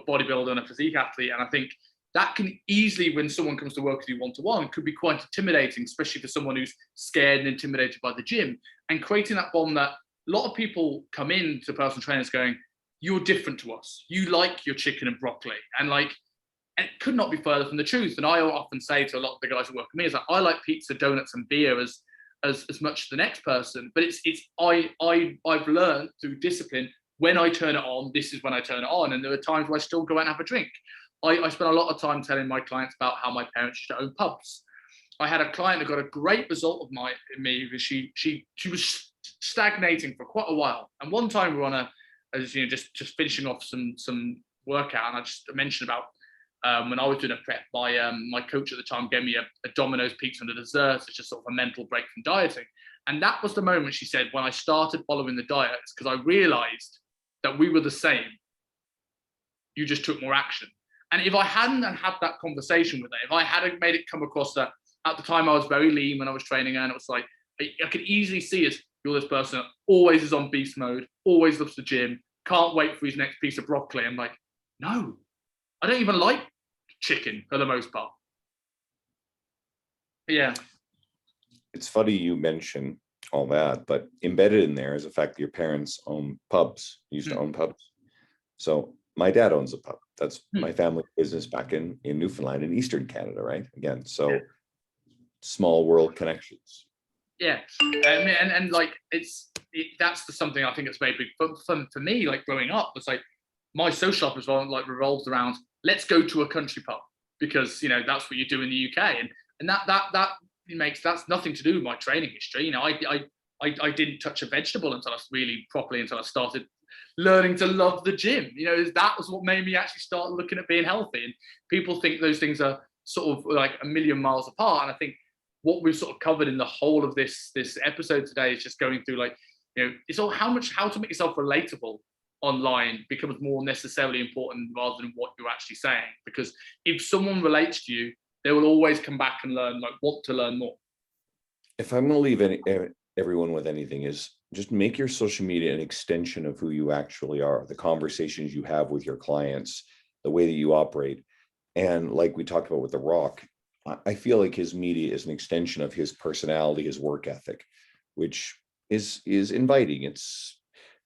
bodybuilder and a physique athlete, and I think that can easily, when someone comes to work with you one-to-one, could be quite intimidating, especially for someone who's scared and intimidated by the gym. And creating that bond that a lot of people come in to personal trainers going, you're different to us. You like your chicken and broccoli. And like, And it could not be further from the truth. And I often say to a lot of the guys who work with me, is that I like pizza, donuts, and beer as much as the next person. But I've learned through discipline, when I turn it on, this is when I turn it on. And there are times where I still go out and have a drink. I spent a lot of time telling my clients about how my parents used to own pubs. I had a client that got a great result of me because she was stagnating for quite a while. And one time we were on just finishing off some workout, and I just mentioned about when I was doing a prep, my coach at the time gave me a Domino's pizza and a dessert. It's just sort of a mental break from dieting. And that was the moment, she said, when I started following the diets, because I realized that we were the same. You just took more action. And if I hadn't had that conversation with her, if I hadn't made it come across that at the time I was very lean when I was training her, and it was like, I could easily see as you're this person that always is on beast mode, always loves the gym, can't wait for his next piece of broccoli. I'm like, no, I don't even like chicken for the most part. Yeah. It's funny you mention all that, but embedded in there is the fact that your parents own pubs, used to own pubs. So my dad owns a pub. That's my family business back in Newfoundland in Eastern Canada, right? Again, so small world connections. Yeah, and like that's something I think it's very big for me. Like growing up, it's like my social life as well, like revolves around let's go to a country pub because that's what you do in the UK, and that's nothing to do with my training history. I didn't touch a vegetable until I started learning to love the gym. That was what made me actually start looking at being healthy. And people think those things are sort of like a million miles apart. And I think what we've sort of covered in the whole of this episode today is just going through it's all how to make yourself relatable online becomes more necessarily important rather than what you're actually saying. Because if someone relates to you, they will always come back and want to learn more. If I'm going to leave everyone with anything, is just make your social media an extension of who you actually are, the conversations you have with your clients, the way that you operate. And like we talked about with The Rock, I feel like his media is an extension of his personality, his work ethic, which is inviting. It's,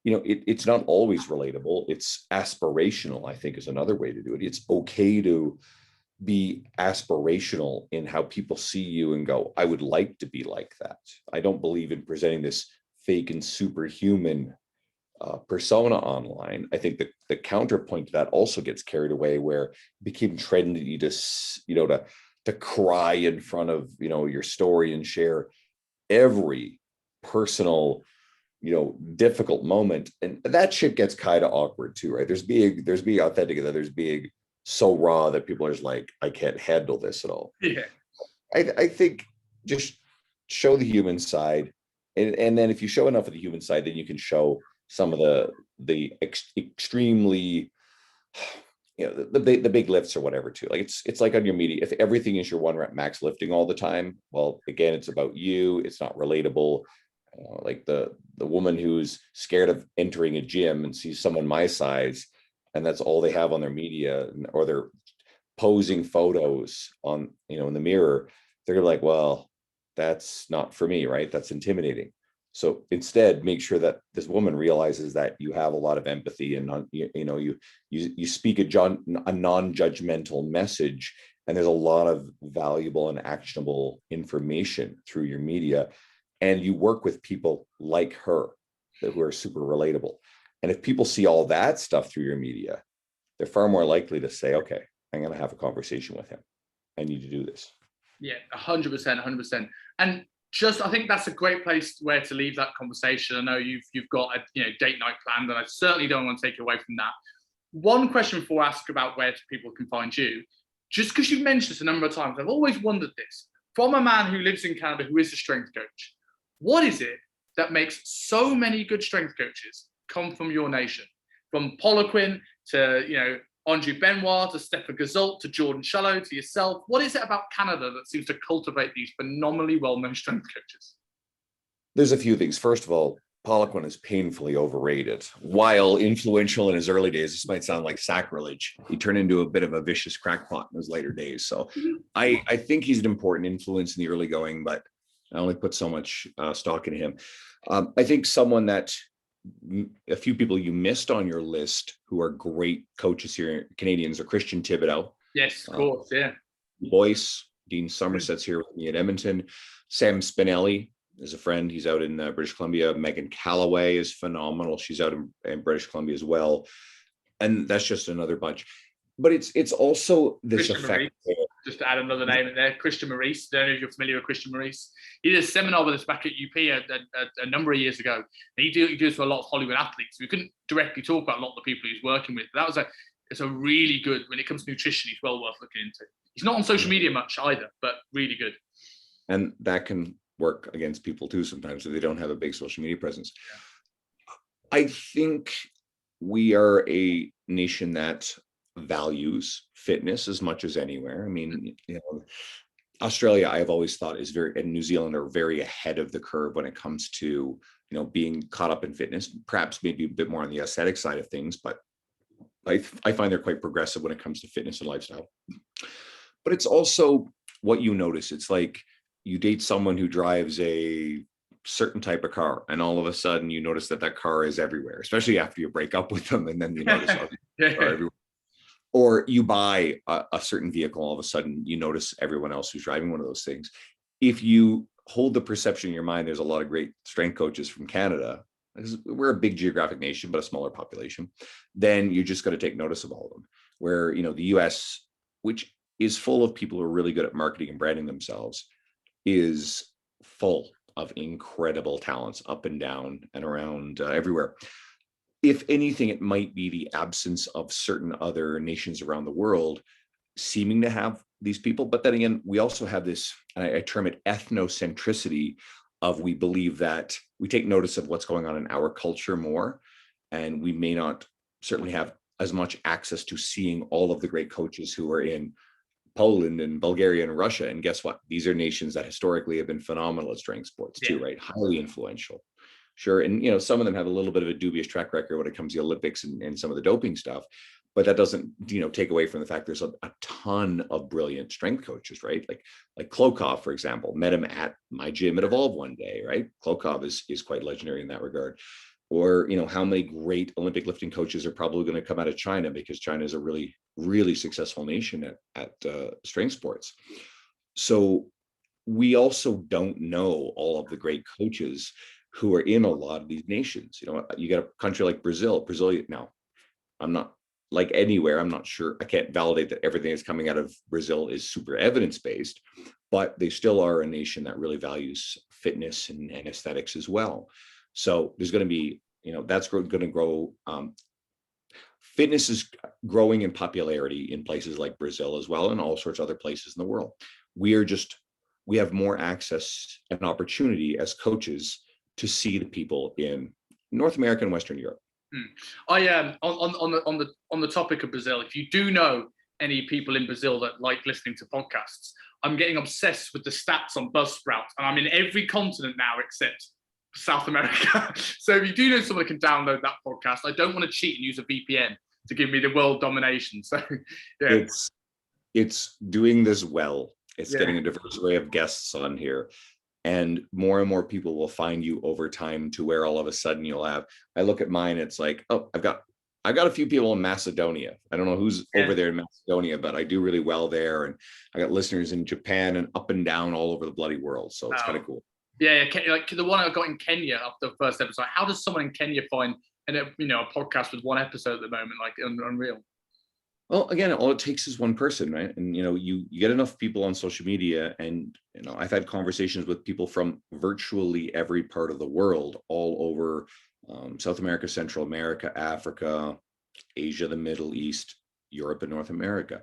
it's not always relatable. It's aspirational, I think, is another way to do it. It's okay to be aspirational in how people see you and go, I would like to be like that. I don't believe in presenting this fake and superhuman persona online. I think that the counterpoint to that also gets carried away, where it became trendy to cry in front of your story and share every personal difficult moment, and that shit gets kind of awkward too, right? There's being authentic, and then there's being so raw that people are just like, I can't handle this at all. Yeah. I think just show the human side, and then if you show enough of the human side, then you can show some of the extremely the big lifts or whatever too. Like it's like on your media, if everything is your 1 rep max lifting all the time, well, again, it's about you. It's not relatable. Like the woman who's scared of entering a gym and sees someone my size, and that's all they have on their media, or they're posing photos on in the mirror, they're like, well, that's not for me, right? That's intimidating. So instead, make sure that this woman realizes that you have a lot of empathy, and you speak a non-judgmental message, and there's a lot of valuable and actionable information through your media, and you work with people like her who are super relatable. And if people see all that stuff through your media, they're far more likely to say, okay, I'm going to have a conversation with him. I need to do this. Yeah, 100%. And I think that's a great place where to leave that conversation. I know you've got a date night planned, and I certainly don't want to take you away from that. One question before I ask about where people can find you, just because you've mentioned this a number of times, I've always wondered this. From a man who lives in Canada, who is a strength coach, what is it that makes so many good strength coaches come from your nation? From Poliquin to Andrew Benoit to Stefan Gazolt to Jordan Shallow to yourself. What is it about Canada that seems to cultivate these phenomenally well-known strength coaches? There's a few things. First of all, Poliquin is painfully overrated. While influential in his early days, this might sound like sacrilege, he turned into a bit of a vicious crackpot in his later days. So I think he's an important influence in the early going, but I only put so much stock in him. I think someone that a few people you missed on your list who are great coaches here, Canadians, are Christian Thibaudeau. Yes, of course, yeah. Boyce, Dean Somerset's here with me at Edmonton. Sam Spinelli is a friend. He's out in British Columbia. Megan Calloway is phenomenal. She's out in British Columbia as well. And that's just another bunch. But it's also this Christian effect. Maurice, just to add another name in there, Christian Maurice. I don't know if you're familiar with Christian Maurice. He did a seminar with us back at UP a number of years ago. And he does for a lot of Hollywood athletes. We couldn't directly talk about a lot of the people he's working with. But it's a really good, when it comes to nutrition, he's well worth looking into. He's not on social media much either, but really good. And that can work against people too sometimes if they don't have a big social media presence. Yeah. I think we are a nation that values fitness as much as anywhere. I mean, Australia, I've always thought and New Zealand are very ahead of the curve when it comes to, being caught up in fitness, perhaps maybe a bit more on the aesthetic side of things, but I find they're quite progressive when it comes to fitness and lifestyle. But it's also what you notice. It's like you date someone who drives a certain type of car, and all of a sudden you notice that car is everywhere, especially after you break up with them, and then you notice are everywhere. Or you buy a certain vehicle, all of a sudden you notice everyone else who's driving one of those things. If you hold the perception in your mind, there's a lot of great strength coaches from Canada, because we're a big geographic nation, but a smaller population, then you're just going to take notice of all of them. Where, the US, which is full of people who are really good at marketing and branding themselves, is full of incredible talents up and down and around everywhere. If anything, it might be the absence of certain other nations around the world seeming to have these people. But then again, we also have this, I term it ethnocentricity, of we believe that we take notice of what's going on in our culture more, and we may not certainly have as much access to seeing all of the great coaches who are in Poland and Bulgaria and Russia. And guess what? These are nations that historically have been phenomenal at strength sports too, right? Highly influential. Sure. And, some of them have a little bit of a dubious track record when it comes to the Olympics and some of the doping stuff, but that doesn't, take away from the fact there's a ton of brilliant strength coaches, right? Like Klokov, for example, met him at my gym at Evolve one day, right? Klokov is quite legendary in that regard. Or, how many great Olympic lifting coaches are probably going to come out of China, because China is a really, really successful nation at strength sports. So we also don't know all of the great coaches who are in a lot of these nations. You got a country like Brazil. Now, I'm not like anywhere. I'm not sure. I can't validate that everything that's coming out of Brazil is super evidence-based, but they still are a nation that really values fitness and aesthetics as well. So there's going to be, that's going to grow. Fitness is growing in popularity in places like Brazil as well, and all sorts of other places in the world. We have more access and opportunity as coaches to see the people in North America and Western Europe. I on the topic of Brazil, if you do know any people in Brazil that like listening to podcasts, I'm getting obsessed with the stats on Buzzsprout, and I'm in every continent now except South America. So if you do know someone that can download that podcast, I don't want to cheat and use a VPN to give me the world domination. So yeah, it's doing this well. It's getting a diverse array of guests on here. And more people will find you over time, to where all of a sudden you'll have, I look at mine, it's like, oh, I've got a few people in Macedonia. I don't know who's over there in Macedonia, but I do really well there. And I got listeners in Japan and up and down all over the bloody world. So it's kind of cool. Yeah, like the one I got in Kenya after the first episode. How does someone in Kenya find a podcast with one episode at the moment? Like unreal. Well, again, all it takes is one person, right? And you get enough people on social media, and I've had conversations with people from virtually every part of the world, all over South America, Central America, Africa, Asia, the Middle East, Europe, and North America.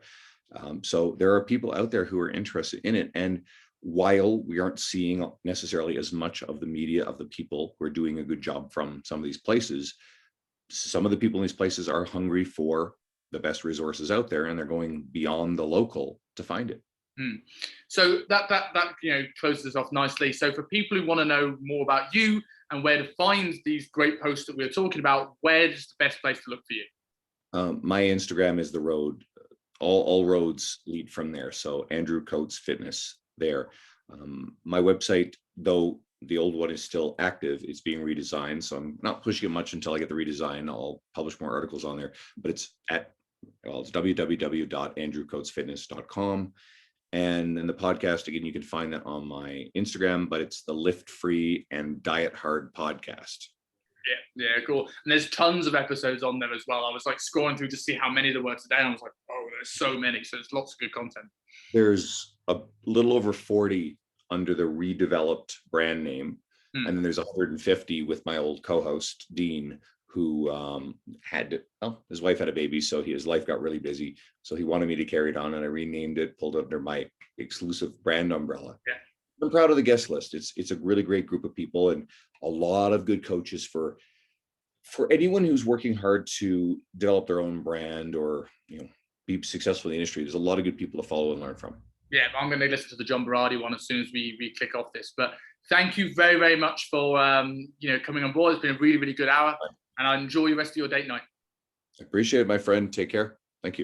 So there are people out there who are interested in it. And while we aren't seeing necessarily as much of the media of the people who are doing a good job from some of these places, some of the people in these places are hungry for the best resources out there, and they're going beyond the local to find it. So that closes us off nicely. So for people who want to know more about you and where to find these great posts that we're talking about, where's the best place to look for you? My Instagram is The Road. All roads lead from there. So Andrew Coates Fitness there. My website, though the old one is still active, it's being redesigned. So I'm not pushing it much until I get the redesign. I'll publish more articles on there, but it's at Well, it's www.andrewcoatesfitness.com. And then the podcast, again, you can find that on my Instagram, but it's the Lift Free and Diet Hard podcast. Yeah, cool. And there's tons of episodes on there as well. I was like scrolling through to see how many there were today, and I was like, oh, there's so many. So there's lots of good content. There's a little over 40 under the redeveloped brand name. And then there's 150 with my old co-host, Dean, who his wife had a baby, so his life got really busy. So he wanted me to carry it on, and I renamed it, pulled it under my exclusive brand umbrella. Yeah. I'm proud of the guest list. It's a really great group of people and a lot of good coaches for anyone who's working hard to develop their own brand or be successful in the industry. There's a lot of good people to follow and learn from. Yeah, I'm going to listen to the John Berardi one as soon as we click off this. But thank you very, very much for coming on board. It's been a really, really good hour, and I enjoy the rest of your date night. I appreciate it, my friend. Take care. Thank you.